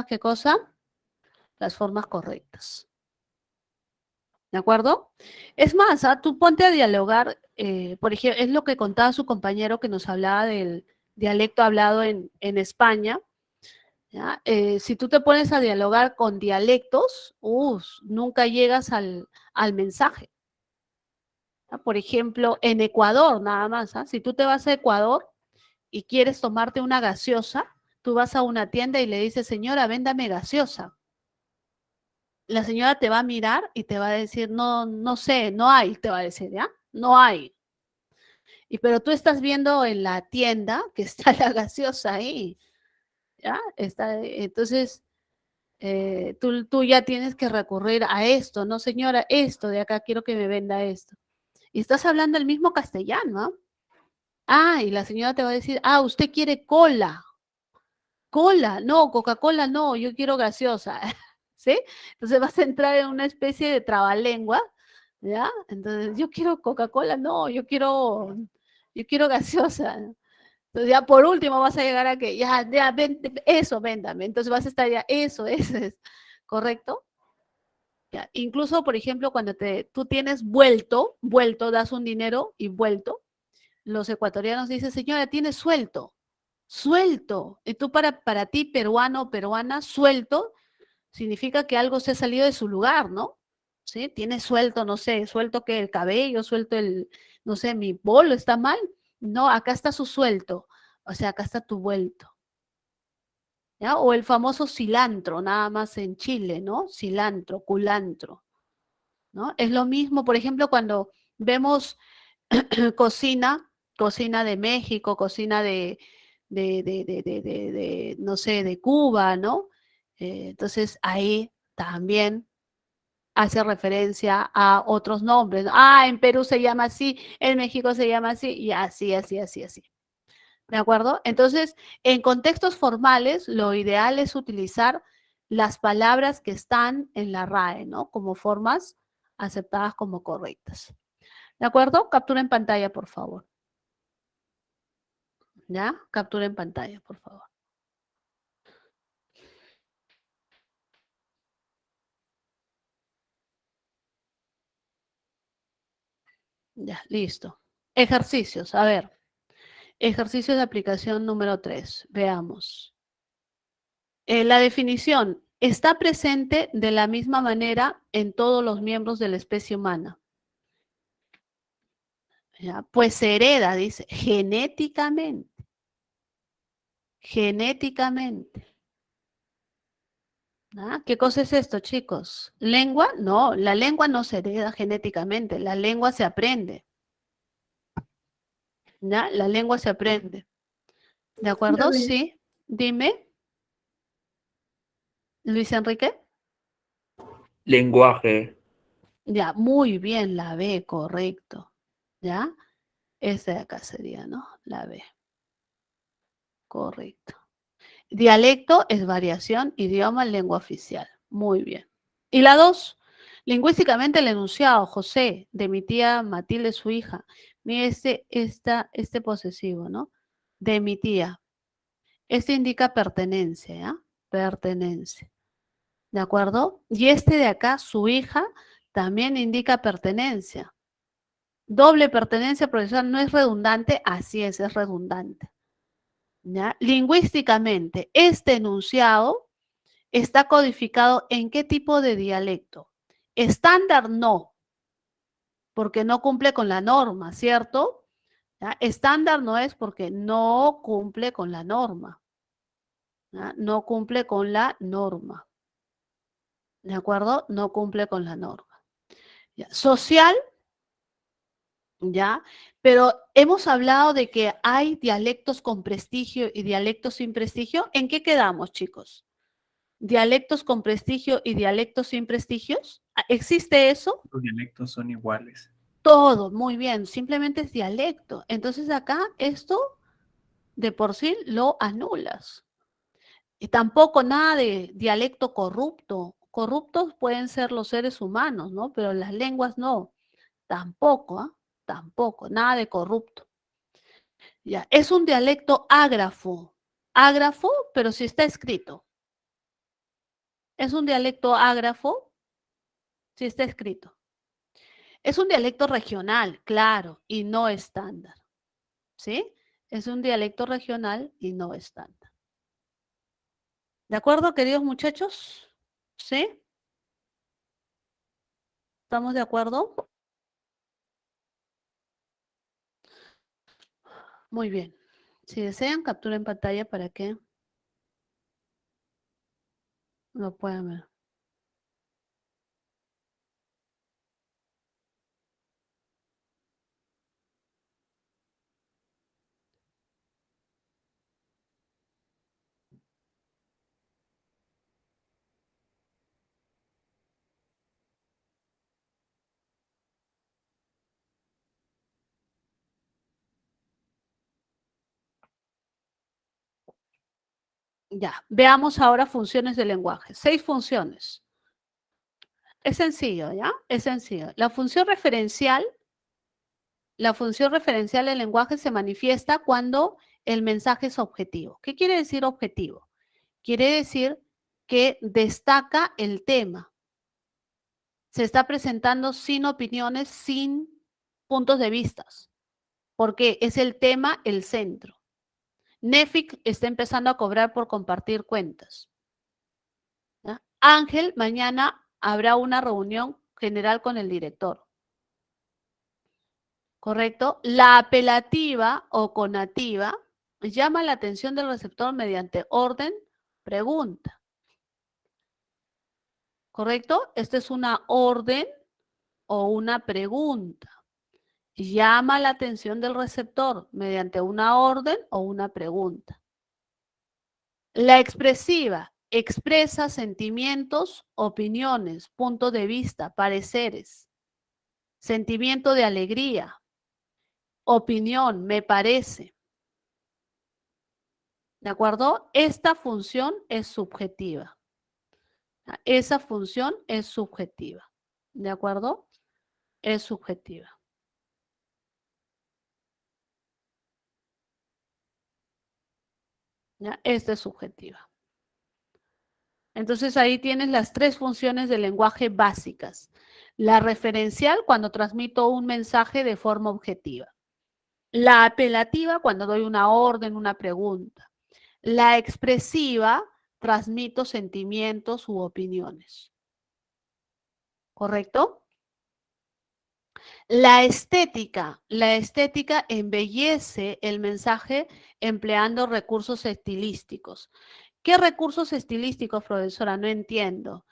Speaker 1: qué cosa, las formas correctas. ¿De acuerdo? Es más, tú ponte a dialogar, por ejemplo, es lo que contaba su compañero que nos hablaba del dialecto hablado en España. ¿Ya? Si tú te pones a dialogar con dialectos, nunca llegas al mensaje. ¿Ya? Por ejemplo, en Ecuador nada más, si tú te vas a Ecuador y quieres tomarte una gaseosa, tú vas a una tienda y le dices, señora, véndame gaseosa. La señora te va a mirar y te va a decir, no, no sé, no hay, te va a decir, ¿ya? No hay. Pero tú estás viendo en la tienda que está la gaseosa ahí, ¿ya? Entonces, tú ya tienes que recurrir a esto, no señora, esto de acá quiero que me venda esto. Y estás hablando el mismo castellano, ¿ah? Y la señora te va a decir, usted quiere cola. Cola, no, Coca-Cola no, yo quiero gaseosa, ¿sí? Entonces vas a entrar en una especie de trabalengua, ¿ya? Entonces, yo quiero Coca-Cola, no, yo quiero gaseosa. Entonces ya por último vas a llegar a que, ya, eso, véndame. Entonces vas a estar ya, eso es, ¿correcto? Ya. Incluso, por ejemplo, cuando tú tienes vuelto, das un dinero y vuelto, los ecuatorianos dicen, señora, tiene suelto. Suelto. Y tú para ti, peruano o peruana, suelto significa que algo se ha salido de su lugar, ¿no? ¿Sí? Tiene suelto, no sé, suelto que el cabello, suelto no sé, mi bolo está mal. No, acá está su suelto. O sea, acá está tu vuelto. ¿Ya? O el famoso cilantro, nada más en Chile, ¿no? Cilantro, culantro, ¿no? Es lo mismo, por ejemplo, cuando vemos cocina de México, cocina no sé, de Cuba, ¿no? Entonces ahí también hace referencia a otros nombres. En Perú se llama así, en México se llama así, y así, así, así, así. ¿De acuerdo? Entonces, en contextos formales, lo ideal es utilizar las palabras que están en la RAE, ¿no? Como formas aceptadas como correctas. ¿De acuerdo? Captura en pantalla, por favor. ¿Ya? Captura en pantalla, por favor. Ya, listo. Ejercicios, a ver. Ejercicio de aplicación número 3. Veamos. La definición está presente de la misma manera en todos los miembros de la especie humana. ¿Ya? Pues se hereda, dice, genéticamente. Genéticamente. ¿Ah? ¿Qué cosa es esto, chicos? ¿Lengua? No, la lengua no se hereda genéticamente, la lengua se aprende. ¿Ya? La lengua se aprende. ¿De acuerdo?
Speaker 2: B.
Speaker 1: Sí. Dime, Luis Enrique.
Speaker 9: Lenguaje.
Speaker 1: Ya, muy bien, la B, correcto. ¿Ya? Esta de acá sería, ¿no? La B. Correcto. Dialecto es variación, idioma, lengua oficial. Muy bien. Y la 2, lingüísticamente el enunciado, José, de mi tía Matilde, su hija. Mire este posesivo, ¿no? De mi tía. Este indica pertenencia, ¿ya? Pertenencia. ¿De acuerdo? Y este de acá, su hija, también indica pertenencia. Doble pertenencia profesional no es redundante, así es redundante. ¿Ya? Lingüísticamente, este enunciado está codificado en qué tipo de dialecto. Estándar no, porque no cumple con la norma, ¿cierto? ¿Ya? Estándar no es porque no cumple con la norma. ¿Ya? No cumple con la norma. ¿De acuerdo? No cumple con la norma. ¿Ya? Social, ¿ya? Pero hemos hablado de que hay dialectos con prestigio y dialectos sin prestigio. ¿En qué quedamos, chicos? ¿Dialectos con prestigio y dialectos sin prestigios? ¿Existe eso?
Speaker 5: Los dialectos son iguales.
Speaker 1: Todo, muy bien, simplemente es dialecto. Entonces acá esto de por sí lo anulas. Y tampoco nada de dialecto corrupto. Corruptos pueden ser los seres humanos, ¿no? Pero las lenguas no. Tampoco, ¿ah? Tampoco, nada de corrupto. Ya, es un dialecto ágrafo. Ágrafo, pero sí está escrito. Es un dialecto ágrafo, sí está escrito. Es un dialecto regional, claro, y no estándar. ¿Sí? Es un dialecto regional y no estándar. ¿De acuerdo, queridos muchachos? ¿Sí? ¿Estamos de acuerdo? Muy bien. Si desean, capturen pantalla para que lo puedan ver. Ya, veamos ahora funciones del lenguaje. 6 funciones. Es sencillo, ¿ya? Es sencillo. La función referencial del lenguaje se manifiesta cuando el mensaje es objetivo. ¿Qué quiere decir objetivo? Quiere decir que destaca el tema. Se está presentando sin opiniones, sin puntos de vista, porque es el tema el centro. Nefic está empezando a cobrar por compartir cuentas. ¿Ya? Ángel, mañana habrá una reunión general con el director. ¿Correcto? La apelativa o conativa llama la atención del receptor mediante orden, pregunta. ¿Correcto? Esta es una orden o una pregunta. Llama la atención del receptor mediante una orden o una pregunta. La expresiva expresa sentimientos, opiniones, puntos de vista, pareceres, sentimiento de alegría, opinión, me parece. ¿De acuerdo? Esta función es subjetiva. Esa función es subjetiva. ¿De acuerdo? Es subjetiva. ¿Ya? Esta es subjetiva. Entonces ahí tienes las 3 funciones del lenguaje básicas. La referencial, cuando transmito un mensaje de forma objetiva. La apelativa, cuando doy una orden, una pregunta. La expresiva, transmito sentimientos u opiniones. ¿Correcto? La estética embellece el mensaje empleando recursos estilísticos. ¿Qué recursos estilísticos, profesora? No entiendo.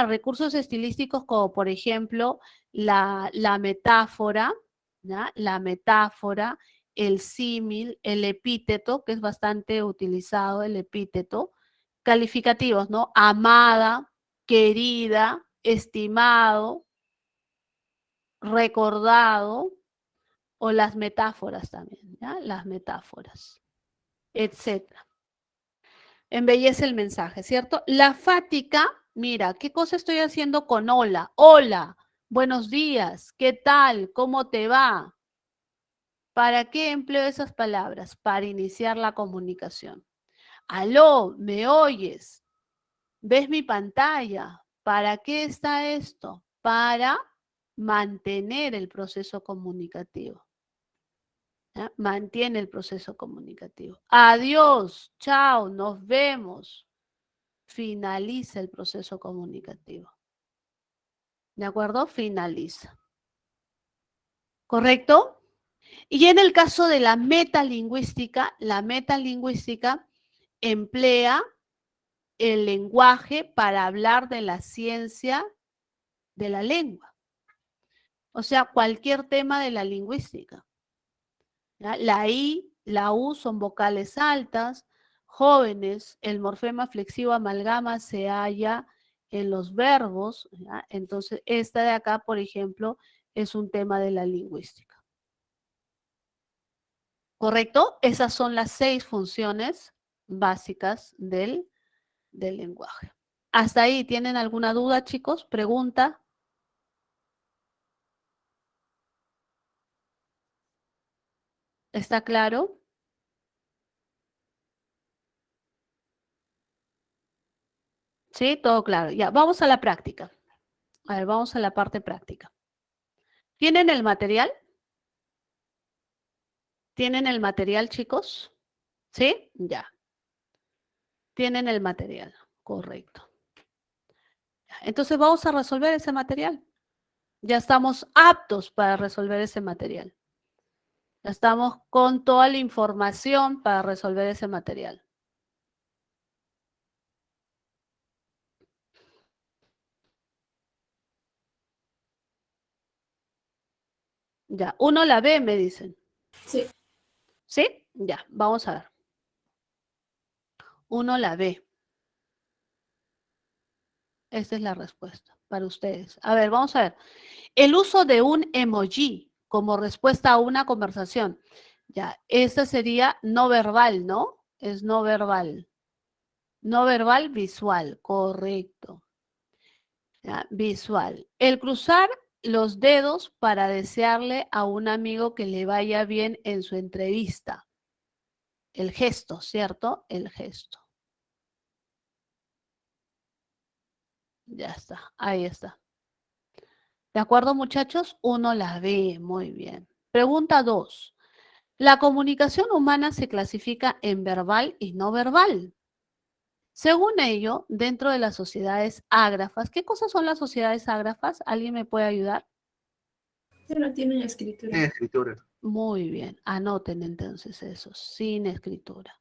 Speaker 1: Recursos estilísticos como, por ejemplo, la metáfora, ¿ya? La metáfora, el símil, el epíteto, que es bastante utilizado, el epíteto. Calificativos, ¿no? Amada, querida, estimado, recordado, o las metáforas también, ¿ya? Las metáforas, etcétera. Embellece el mensaje, ¿cierto? La fática, mira, ¿qué cosa estoy haciendo con hola? Hola, buenos días, ¿qué tal? ¿Cómo te va? ¿Para qué empleo esas palabras? Para iniciar la comunicación. Aló, ¿me oyes? ¿Ves mi pantalla? ¿Para qué está esto? Para mantener el proceso comunicativo. ¿Ya? Mantiene el proceso comunicativo. Adiós, chao, nos vemos. Finaliza el proceso comunicativo. ¿De acuerdo? Finaliza. ¿Correcto? Y en el caso de la metalingüística emplea el lenguaje para hablar de la ciencia de la lengua. O sea, cualquier tema de la lingüística. ¿Ya? La I, la U son vocales altas, jóvenes, el morfema flexivo amalgama se halla en los verbos, ¿ya? Entonces esta de acá, por ejemplo, es un tema de la lingüística. ¿Correcto? Esas son las 6 funciones básicas del lenguaje. ¿Hasta ahí tienen alguna duda, chicos? ¿Pregunta? ¿Está claro? ¿Sí? Todo claro. Ya, vamos a la práctica. A ver, vamos a la parte práctica. ¿Tienen el material? ¿Tienen el material, chicos? ¿Sí? Ya. Tienen el material. Correcto. Entonces vamos a resolver ese material. Ya estamos aptos para resolver ese material. Ya estamos con toda la información para resolver ese material. Ya. Uno la ve, me dicen.
Speaker 2: Sí.
Speaker 1: ¿Sí? Ya. Vamos a ver. Uno la ve. Esta es la respuesta para ustedes. A ver, vamos a ver. El uso de un emoji como respuesta a una conversación. Ya, esta sería no verbal, ¿no? Es no verbal. No verbal, visual, correcto. Ya, visual. El cruzar los dedos para desearle a un amigo que le vaya bien en su entrevista. El gesto, ¿cierto? El gesto. Ya está, ahí está. ¿De acuerdo, muchachos? Uno la ve, muy bien. Pregunta 2. La comunicación humana se clasifica en verbal y no verbal. Según ello, dentro de las sociedades ágrafas, ¿qué cosas son las sociedades ágrafas? ¿Alguien me puede ayudar?
Speaker 2: Que no tienen escritura.
Speaker 7: Escritura.
Speaker 1: Muy bien, anoten entonces eso, sin escritura.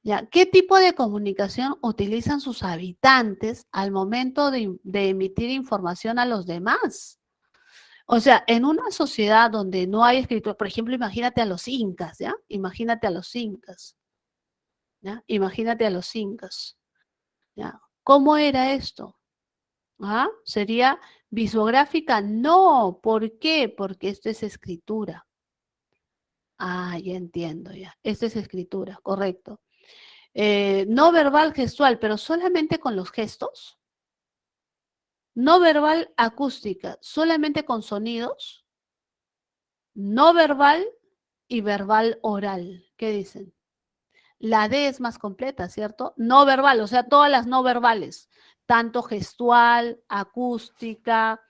Speaker 1: Ya, ¿qué tipo de comunicación utilizan sus habitantes al momento de emitir información a los demás? O sea, en una sociedad donde no hay escritura, por ejemplo, imagínate a los incas, ¿ya? Imagínate a los incas, ¿ya? Imagínate a los incas, ¿ya? ¿Cómo era esto? ¿Sería visográfica? No, ¿por qué? Porque esto es escritura. Ya entiendo, ya. Esto es escritura, correcto. No verbal gestual, pero solamente con los gestos. No verbal acústica, solamente con sonidos. No verbal y verbal oral. ¿Qué dicen? La D es más completa, ¿cierto? No verbal, o sea, todas las no verbales, tanto gestual, acústica,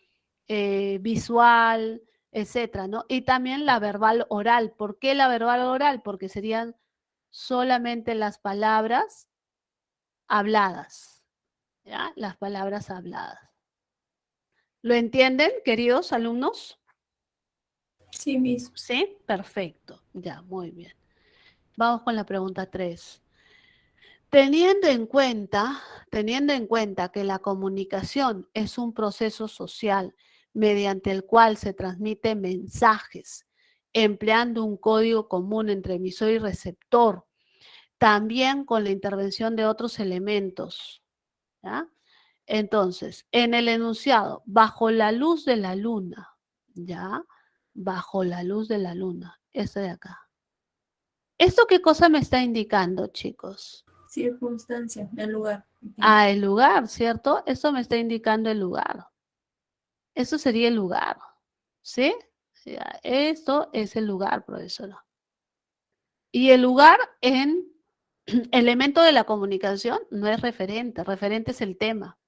Speaker 1: visual, etcétera, ¿no? Y también la verbal oral. ¿Por qué la verbal oral? Porque serían solamente las palabras habladas, ¿ya? Las palabras habladas. ¿Lo entienden, queridos alumnos?
Speaker 2: Sí, mismo.
Speaker 1: Sí, perfecto. Ya, muy bien. Vamos con la pregunta 3. Teniendo en cuenta que la comunicación es un proceso social mediante el cual se transmiten mensajes, empleando un código común entre emisor y receptor, también con la intervención de otros elementos, ¿ya? Entonces, en el enunciado, bajo la luz de la luna, ¿ya? Bajo la luz de la luna, este de acá. ¿Esto qué cosa me está indicando, chicos?
Speaker 2: Circunstancia, el lugar.
Speaker 1: Ah, el lugar, ¿cierto? Eso me está indicando el lugar. Eso sería el lugar, ¿sí? Ya, esto es el lugar, profesora. Y el lugar en elemento de la comunicación no es referente. Referente es el tema.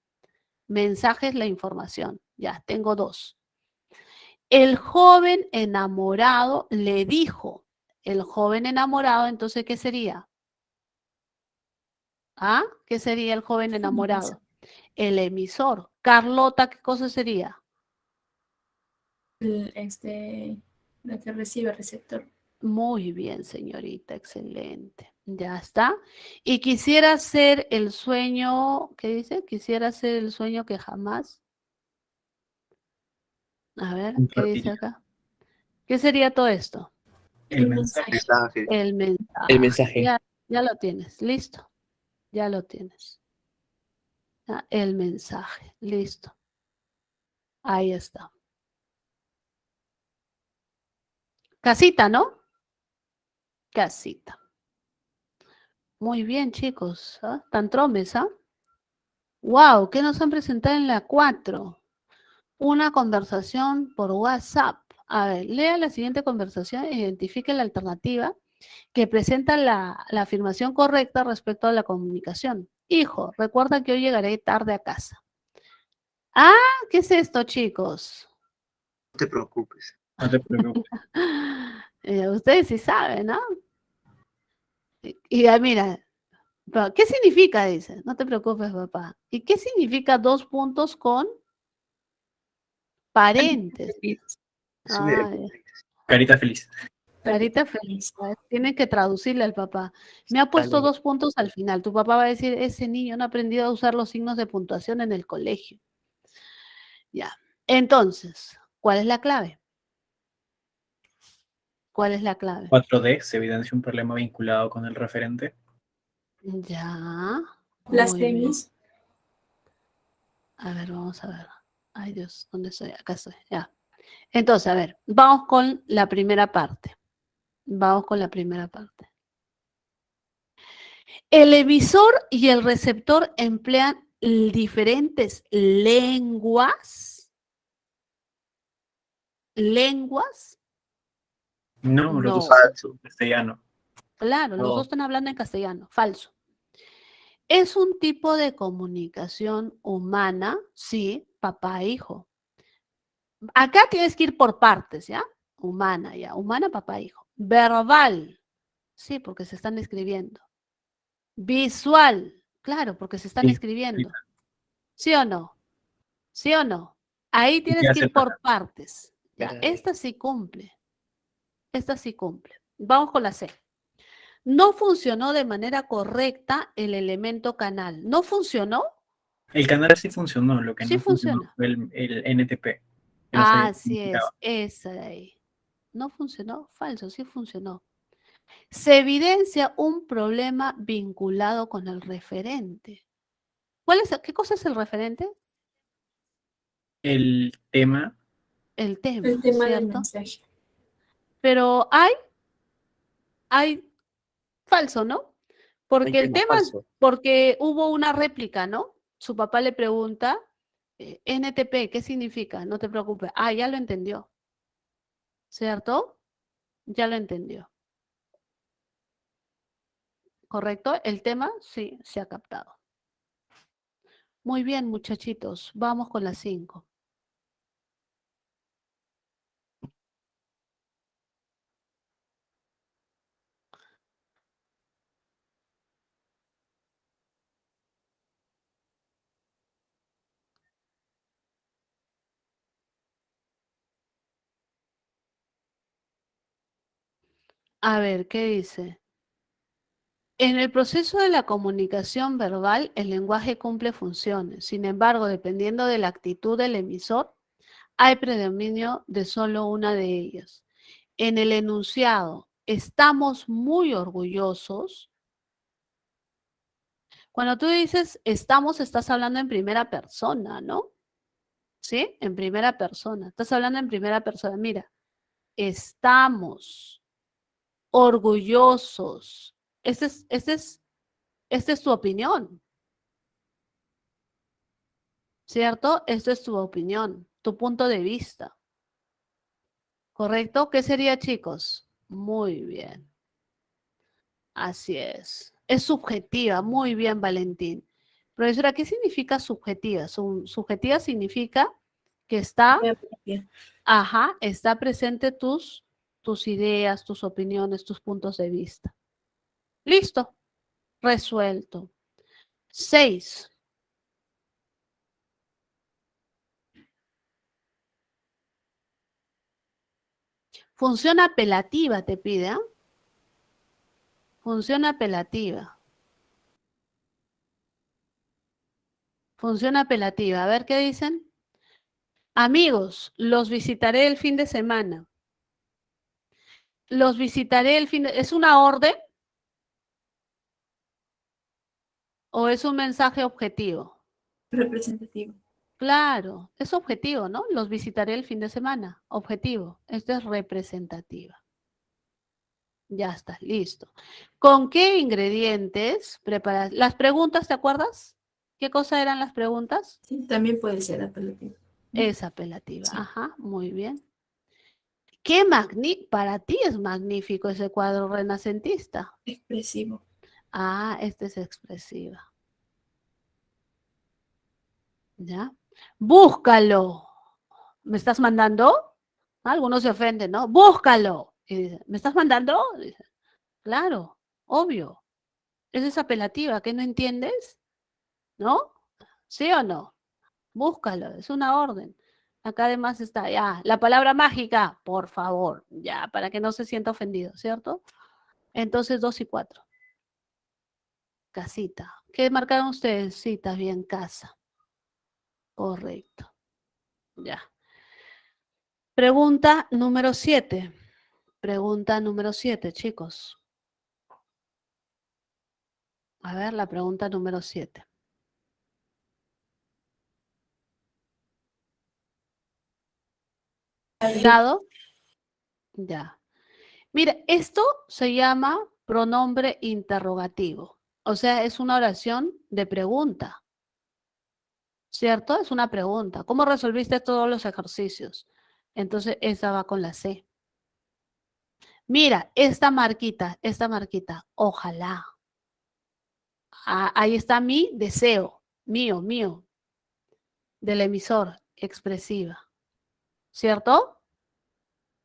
Speaker 1: Mensaje es la información. Ya, tengo 2. El joven enamorado le dijo. El joven enamorado, entonces, ¿qué sería? ¿Ah? ¿Qué sería el joven enamorado? El emisor. Carlota, ¿qué cosa sería?
Speaker 2: La que recibe receptor.
Speaker 1: Muy bien, señorita, excelente. Ya está. Y quisiera ser el sueño, ¿qué dice? Quisiera ser el sueño que jamás. A ver, ¿qué dice
Speaker 3: Compartiría.
Speaker 1: acá? ¿Qué sería todo esto?
Speaker 3: El mensaje.
Speaker 7: Mensaje.
Speaker 1: El mensaje.
Speaker 5: El mensaje.
Speaker 1: Ya lo tienes, listo. Ya lo tienes. Ya, el mensaje, listo. Ahí está. Casita, ¿no? Casita. Muy bien, chicos. ¿Ah? Tan tromes, ¿ah? Wow, ¿qué nos han presentado en la 4? Una conversación por WhatsApp. A ver, lea la siguiente conversación e identifique la alternativa que presenta la afirmación correcta respecto a la comunicación. Hijo, recuerda que hoy llegaré tarde a casa. Ah, ¿qué es esto, chicos?
Speaker 7: No te preocupes.
Speaker 3: No te preocupes.
Speaker 1: Ustedes sí saben, ¿no? Y mira, ¿qué significa? Dice, no te preocupes, papá. ¿Y qué significa 2 puntos con paréntesis? Ah, ya.
Speaker 3: Carita feliz.
Speaker 1: Carita feliz. Tienen que traducirle al papá. Me ha puesto
Speaker 5: Dale.
Speaker 1: 2 puntos al final. Tu papá va a decir, ese niño no ha aprendido a usar los signos de puntuación en el colegio. Ya. Entonces, ¿cuál es la clave? ¿Cuál es la clave?
Speaker 3: 4D se evidencia un problema vinculado con el referente.
Speaker 1: Ya.
Speaker 2: Las
Speaker 1: Muy bien.
Speaker 2: tenis.
Speaker 1: A ver, vamos a ver. Ay, Dios, ¿dónde estoy? Acá estoy. Ya. Entonces, a ver, vamos con la primera parte. Vamos con la primera parte. El emisor y el receptor emplean diferentes lenguas. ¿Lenguas?
Speaker 3: No, los dos
Speaker 1: No.
Speaker 3: son castellano.
Speaker 1: Claro, los
Speaker 5: No.
Speaker 1: dos están hablando en castellano. Falso. Es un tipo de comunicación humana, sí, papá e hijo. Acá tienes que ir por partes, ¿ya? Humana, ya. Humana, papá e hijo. Verbal, sí, porque se están escribiendo. Visual, claro, porque se están
Speaker 3: Sí,
Speaker 1: escribiendo. ¿Sí o no? ¿Sí o no? Ahí tienes
Speaker 3: ya
Speaker 1: que
Speaker 3: se
Speaker 1: ir por partes. Ya,
Speaker 5: Caray.
Speaker 1: esta sí cumple. Esta sí cumple. Vamos con la C. No funcionó de manera correcta el elemento canal. ¿No funcionó?
Speaker 3: El canal sí funcionó, lo que
Speaker 1: Sí
Speaker 3: no funcionó
Speaker 1: funciona.
Speaker 3: fue el NTP, que no sabía qué
Speaker 1: Así es,
Speaker 3: significaba.
Speaker 1: esa de ahí. ¿No funcionó? Falso, sí funcionó. Se evidencia un problema vinculado con el referente. ¿Qué cosa es el referente?
Speaker 3: El tema,
Speaker 1: El tema,
Speaker 2: El tema del
Speaker 1: ¿cierto?
Speaker 2: mensaje.
Speaker 1: Pero hay falso, ¿no? Porque el tema, porque hubo una réplica, ¿no? Su papá le pregunta, NTP, ¿qué significa? No te preocupes. Ah, ya lo entendió. ¿Cierto? Ya lo entendió. ¿Correcto? El tema sí se ha captado. Muy bien, muchachitos. Vamos con las 5. A ver, ¿qué dice? En el proceso de la comunicación verbal, el lenguaje cumple funciones. Sin embargo, dependiendo de la actitud del emisor, hay predominio de solo una de ellas. En el enunciado, estamos muy orgullosos. Cuando tú dices estamos, estás hablando en primera persona, ¿no? ¿Sí? En primera persona. Estás hablando en primera persona. Mira, estamos orgullosos. Esta es tu opinión, ¿cierto? Esta es tu opinión, tu punto de vista. ¿Correcto? ¿Qué sería, chicos? Muy bien. Así es. Es subjetiva. Muy bien, Valentín. Profesora, ¿qué significa subjetiva? Subjetiva significa que está, ajá, está presente tus ideas, tus opiniones, tus puntos de vista. Listo. Resuelto. 6. Función apelativa te pide, ¿ah? Función apelativa. Función apelativa. A ver qué dicen. Amigos, los visitaré el fin de semana. Los visitaré el fin de... ¿Es una orden o es un mensaje objetivo?
Speaker 2: Representativo.
Speaker 1: Claro, es objetivo, ¿no? Los visitaré el fin de semana. Objetivo. Esto es representativa. Ya está, listo. ¿Con qué ingredientes preparas? Las preguntas, ¿te acuerdas? ¿Qué cosa eran las preguntas?
Speaker 2: Sí, también puede ser apelativo.
Speaker 1: Es apelativa.
Speaker 2: Sí.
Speaker 1: Ajá, muy bien. Para ti es magnífico ese cuadro renacentista.
Speaker 2: Expresivo.
Speaker 1: Ah, este es expresiva. ¿Ya? Búscalo. ¿Me estás mandando? Algunos se ofenden, ¿no? Búscalo. Y dice, ¿me estás mandando? Dice, claro, obvio. Esa es apelativa, ¿qué no entiendes? ¿No? ¿Sí o no? Búscalo, es una orden. Acá además está, ya, la palabra mágica, por favor, ya, para que no se sienta ofendido, ¿cierto? Entonces, 2 y 4. Casita. ¿Qué marcaron ustedes? Sí, está bien, casa. Correcto. Ya. Pregunta número 7. Pregunta número 7, chicos. A ver, la pregunta número 7. ¿Dado? Ya. Mira, esto se llama pronombre interrogativo. O sea, es una oración de pregunta. ¿Cierto? Es una pregunta. ¿Cómo resolviste todos los ejercicios? Entonces, esa va con la C. Mira, esta marquita, ojalá. Ahí está mi deseo, mío, del emisor, expresiva. ¿Cierto?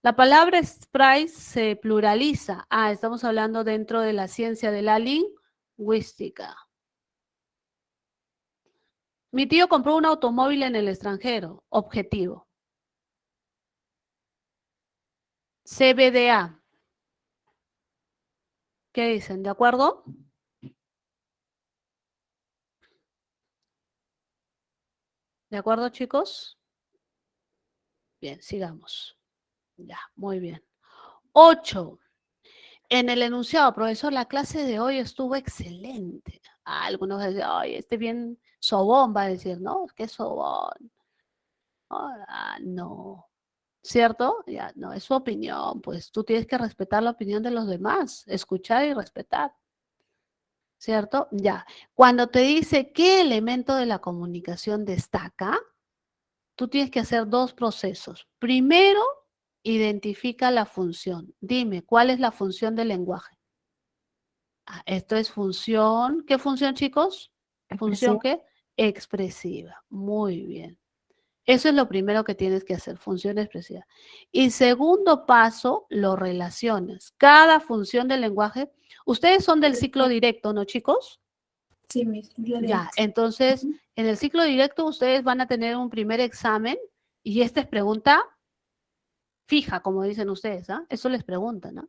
Speaker 1: La palabra Sprite se pluraliza. Ah, estamos hablando dentro de la ciencia de la lingüística. Mi tío compró un automóvil en el extranjero. Objetivo. CBDA. ¿Qué dicen? ¿De acuerdo? ¿De acuerdo, chicos? Bien, sigamos. Ya, muy bien. 8. En el enunciado, profesor, la clase de hoy estuvo excelente. Algunos van a decir, ay, bien sobón, va a decir, no, qué sobón. No. ¿Cierto? Ya, no, es su opinión, pues tú tienes que respetar la opinión de los demás, escuchar y respetar. ¿Cierto? Ya. Cuando te dice qué elemento de la comunicación destaca, tú tienes que hacer 2 procesos. Primero, identifica la función. Dime, ¿cuál es la función del lenguaje? Esto es función. ¿Qué función, chicos? ¿Función qué? Expresiva. Muy bien. Eso es lo primero que tienes que hacer, función expresiva. Y segundo paso, lo relacionas. Cada función del lenguaje. Ustedes son del ciclo directo, ¿no, chicos?
Speaker 2: Sí, mis.
Speaker 1: Ya, entonces, en el ciclo directo ustedes van a tener un primer examen y esta es pregunta fija, como dicen ustedes, ¿ah? Eso les preguntan, ¿no?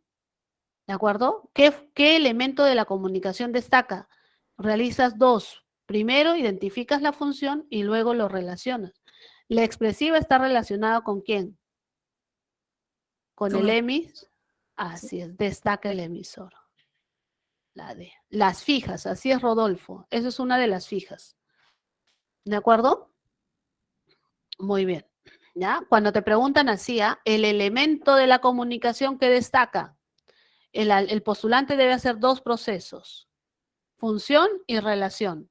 Speaker 1: ¿De acuerdo? ¿Qué elemento de la comunicación destaca? Realizas dos. Primero identificas la función y luego lo relacionas. La expresiva está relacionada ¿con quién? Con el emis. Así es, destaca el emisor. La D. Las fijas, así es, Rodolfo. Esa es una de las fijas. ¿De acuerdo? Muy bien. ¿Ya? Cuando te preguntan así, el elemento de la comunicación que destaca, el postulante debe hacer dos procesos. Función y relación.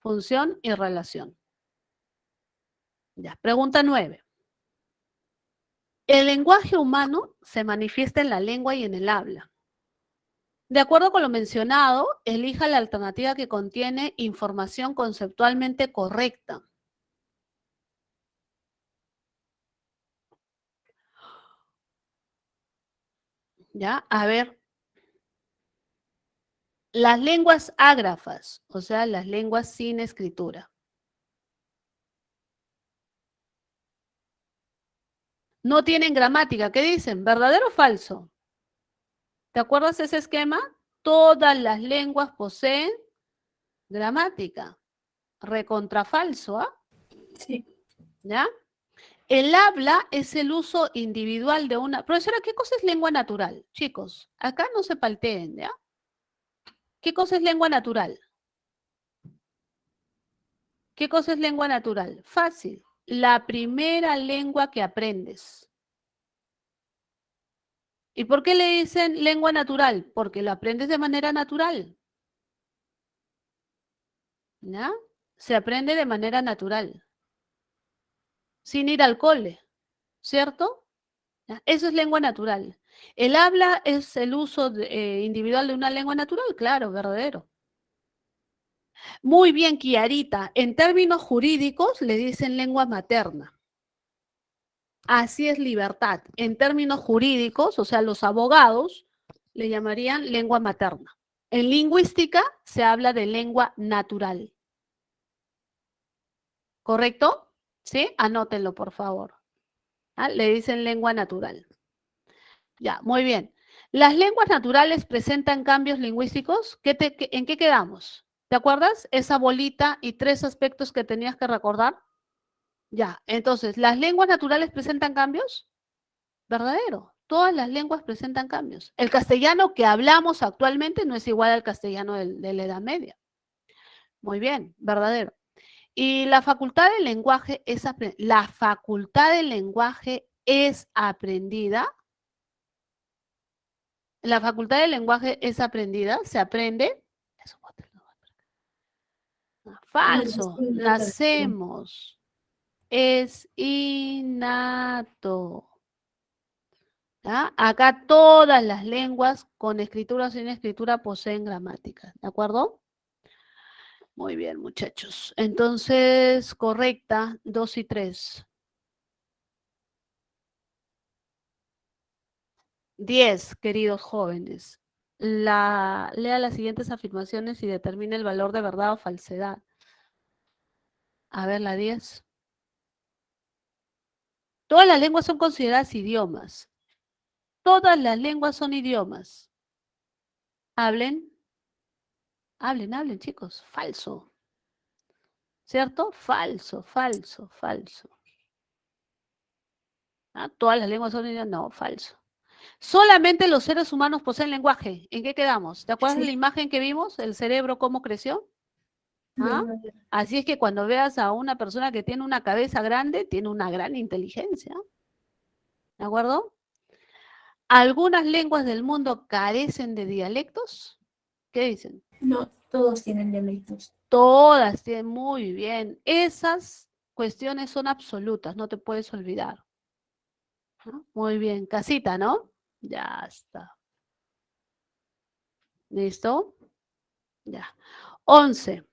Speaker 1: Función y relación. Ya, pregunta 9. El lenguaje humano se manifiesta en la lengua y en el habla. De acuerdo con lo mencionado, elija la alternativa que contiene información conceptualmente correcta. Ya, a ver. Las lenguas ágrafas, o sea, las lenguas sin escritura. No tienen gramática. ¿Qué dicen? ¿Verdadero o falso? ¿Te acuerdas ese esquema? Todas las lenguas poseen gramática. Recontrafalso, ¿ah?
Speaker 2: Sí.
Speaker 1: ¿Ya? El habla es el uso individual de una... Profesora, ¿qué cosa es lengua natural? Chicos, acá no se palteen, ¿ya? ¿Qué cosa es lengua natural? ¿Qué cosa es lengua natural? Fácil. La primera lengua que aprendes. ¿Y por qué le dicen lengua natural? Porque lo aprendes de manera natural. ¿Ya? Se aprende de manera natural. Sin ir al cole, ¿cierto? ¿Ya? Eso es lengua natural. ¿El habla es el uso individual de una lengua natural? Claro, verdadero. Muy bien, Kiarita. En términos jurídicos le dicen lengua materna. Así es libertad. En términos jurídicos, o sea, los abogados le llamarían lengua materna. En lingüística se habla de lengua natural. ¿Correcto? ¿Sí? Anótenlo, por favor. Le dicen lengua natural. Ya, muy bien. ¿Las lenguas naturales presentan cambios lingüísticos? ¿En qué quedamos? ¿Te acuerdas? Esa bolita y 3 aspectos que tenías que recordar. Ya, entonces, ¿las lenguas naturales presentan cambios? Verdadero. Todas las lenguas presentan cambios. El castellano que hablamos actualmente no es igual al castellano de la Edad Media. Muy bien, verdadero. Y la facultad del lenguaje es la facultad del lenguaje es aprendida. La facultad del lenguaje es aprendida, se aprende. Falso, nacemos. Es innato. ¿Ya? Acá todas las lenguas con escritura o sin escritura poseen gramática, ¿de acuerdo? Muy bien, muchachos. Entonces, correcta, 2 y 3. 10, queridos jóvenes. Lea las siguientes afirmaciones y determine el valor de verdad o falsedad. A ver, la 10. Todas las lenguas son consideradas idiomas. Todas las lenguas son idiomas. Hablen. Hablen, hablen, chicos. Falso. ¿Cierto? Falso, falso, falso. Todas las lenguas son idiomas. No, falso. Solamente los seres humanos poseen lenguaje. ¿En qué quedamos? ¿Te acuerdas de la imagen que vimos? El cerebro, ¿cómo creció? Así es que cuando veas a una persona que tiene una cabeza grande, tiene una gran inteligencia. ¿De acuerdo? ¿Algunas lenguas del mundo carecen de dialectos? ¿Qué dicen?
Speaker 2: No, todos tienen dialectos.
Speaker 1: Todas tienen, muy bien. Esas cuestiones son absolutas, no te puedes olvidar. ¿No? Muy bien, casita, ¿no? Ya está. ¿Listo? Ya. 11.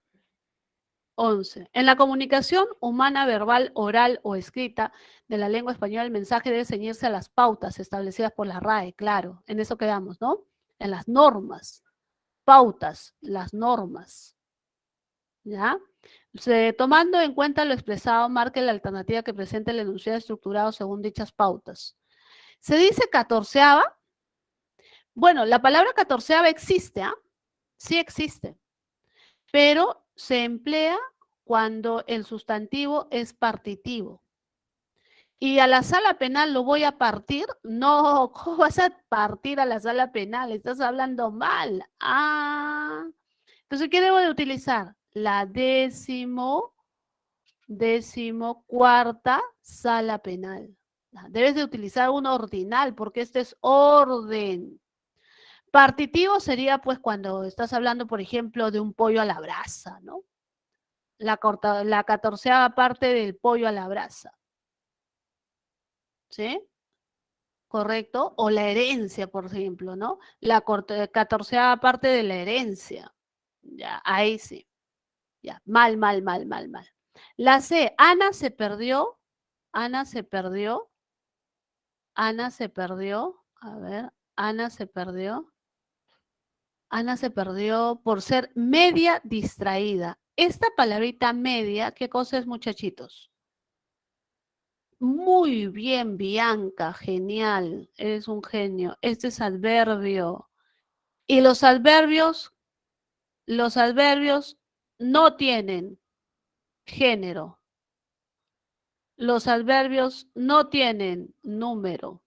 Speaker 1: 11. En la comunicación humana, verbal, oral o escrita de la lengua española, el mensaje debe ceñirse a las pautas establecidas por la RAE, claro, en eso quedamos, ¿no? En las normas, pautas, las normas, ¿ya? Tomando en cuenta lo expresado, marque la alternativa que presente el enunciado estructurado según dichas pautas. ¿Se dice catorceava? Bueno, la palabra catorceava existe, ¿ah? Sí existe, pero se emplea cuando el sustantivo es partitivo. Y a la sala penal lo voy a partir. No, ¿cómo vas a partir a la sala penal? Estás hablando mal. Ah, entonces, ¿qué debo de utilizar? La decimocuarta sala penal. Debes de utilizar un ordinal porque este es orden. Partitivo sería pues cuando estás hablando, por ejemplo, de un pollo a la brasa, ¿no? La 14ª parte del pollo a la brasa. ¿Sí? ¿Correcto? O la herencia, por ejemplo, ¿no? La 14ª parte de la herencia. Ya, ahí sí. Ya, mal, mal, mal, mal, mal. La C, Ana se perdió. Ana se perdió. Ana se perdió. A ver, Ana se perdió. Ana se perdió por ser media distraída. Esta palabrita media, ¿qué cosa es, muchachitos? Muy bien, Bianca, genial. Eres un genio. Este es adverbio. Y los adverbios no tienen género. Los adverbios no tienen número.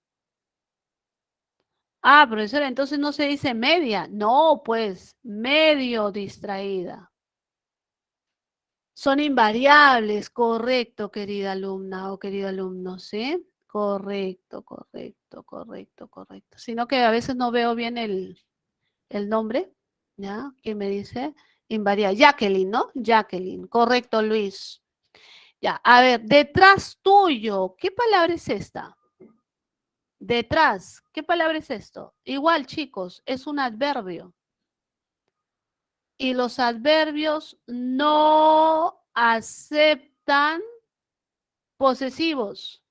Speaker 1: Ah, profesora, entonces no se dice media. No, pues, medio distraída. Son invariables, correcto, querida alumna o querido alumno, ¿sí? Correcto, correcto, correcto, correcto. Sino que a veces no veo bien el nombre, ¿ya? ¿Quién me dice? Invariable. Jacqueline, ¿no? Jacqueline, correcto, Luis. Ya, a ver, detrás tuyo, ¿qué palabra es esta? Detrás, ¿qué palabra es esto? Igual, chicos, es un adverbio. Y los adverbios no aceptan posesivos.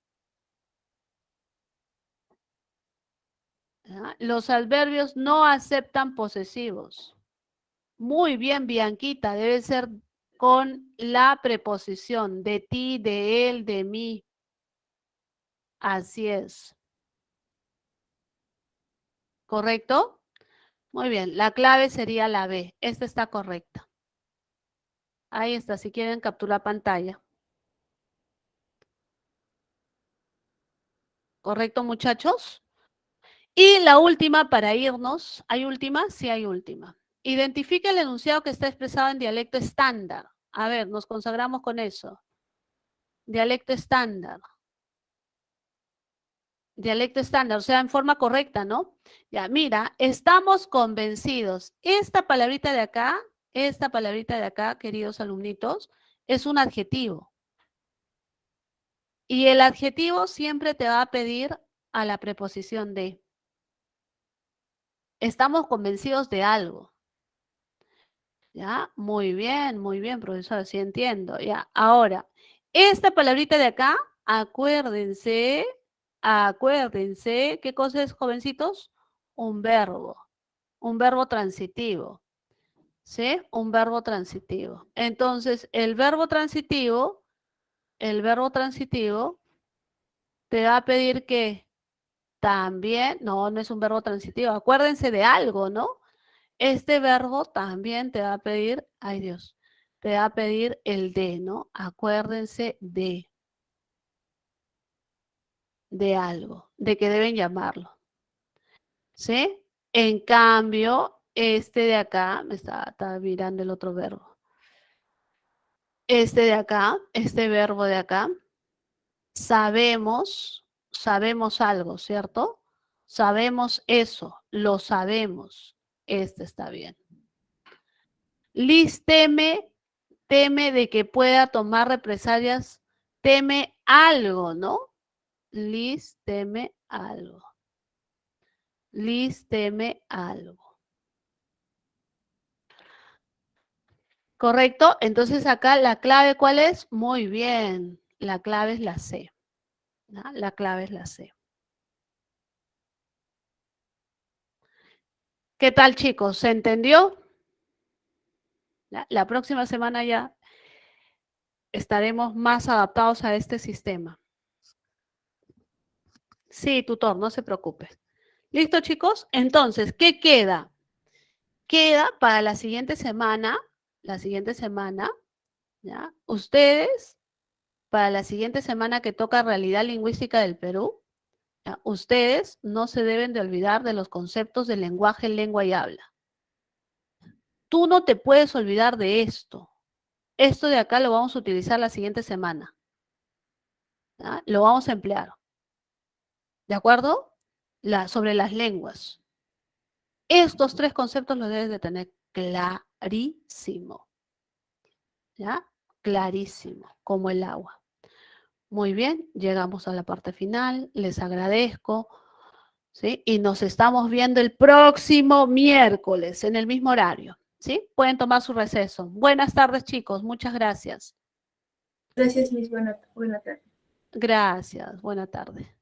Speaker 1: ¿Ya? Los adverbios no aceptan posesivos. Muy bien, Bianquita, debe ser con la preposición de ti, de él, de mí. Así es. ¿Correcto? Muy bien, la clave sería la B. Esta está correcta. Ahí está, si quieren capturar pantalla. ¿Correcto, muchachos? Y la última para irnos. ¿Hay última? Sí, hay última. Identifica el enunciado que está expresado en dialecto estándar. A ver, nos consagramos con eso. Dialecto estándar. Dialecto estándar, o sea, en forma correcta, ¿no? Ya, mira, estamos convencidos. Esta palabrita de acá, queridos alumnitos, es un adjetivo. Y el adjetivo siempre te va a pedir a la preposición de. Estamos convencidos de algo. ¿Ya? Muy bien, profesora, sí entiendo. Ya, ahora, esta palabrita de acá, acuérdense, ¿qué cosa es, jovencitos? Un verbo transitivo, ¿sí? Un verbo transitivo. Entonces, el verbo transitivo te va a pedir que también, no es un verbo transitivo, acuérdense de algo, ¿no? Este verbo también te va a pedir, ay Dios, te va a pedir el de, ¿no? Acuérdense de algo, de que deben llamarlo, ¿sí? En cambio, este de acá, estaba mirando el otro verbo. Este de acá, este verbo de acá, sabemos algo, ¿cierto? Sabemos eso, lo sabemos. Este está bien. Liz teme de que pueda tomar represalias, teme algo, ¿no? Liz teme algo. Liz teme algo. ¿Correcto? Entonces acá la clave, ¿cuál es? Muy bien. La clave es la C. ¿Ya? La clave es la C. ¿Qué tal, chicos? ¿Se entendió? La próxima semana ya estaremos más adaptados a este sistema. Sí, tutor, no se preocupe. ¿Listo, chicos? Entonces, ¿qué queda? Queda para la siguiente semana, ¿ya? Ustedes, para la siguiente semana que toca Realidad Lingüística del Perú, ¿ya? Ustedes no se deben de olvidar de los conceptos de lenguaje, lengua y habla. Tú no te puedes olvidar de esto. Esto de acá lo vamos a utilizar la siguiente semana. ¿Ya? Lo vamos a emplear. ¿De acuerdo? Sobre las lenguas. Estos 3 conceptos los debes de tener clarísimo. ¿Ya? Clarísimo, como el agua. Muy bien, llegamos a la parte final. Les agradezco. ¿Sí? Y nos estamos viendo el próximo miércoles en el mismo horario. ¿Sí? Pueden tomar su receso. Buenas tardes, chicos. Muchas gracias.
Speaker 2: Gracias, Miss. Buena tarde.
Speaker 1: Gracias. Buena tarde.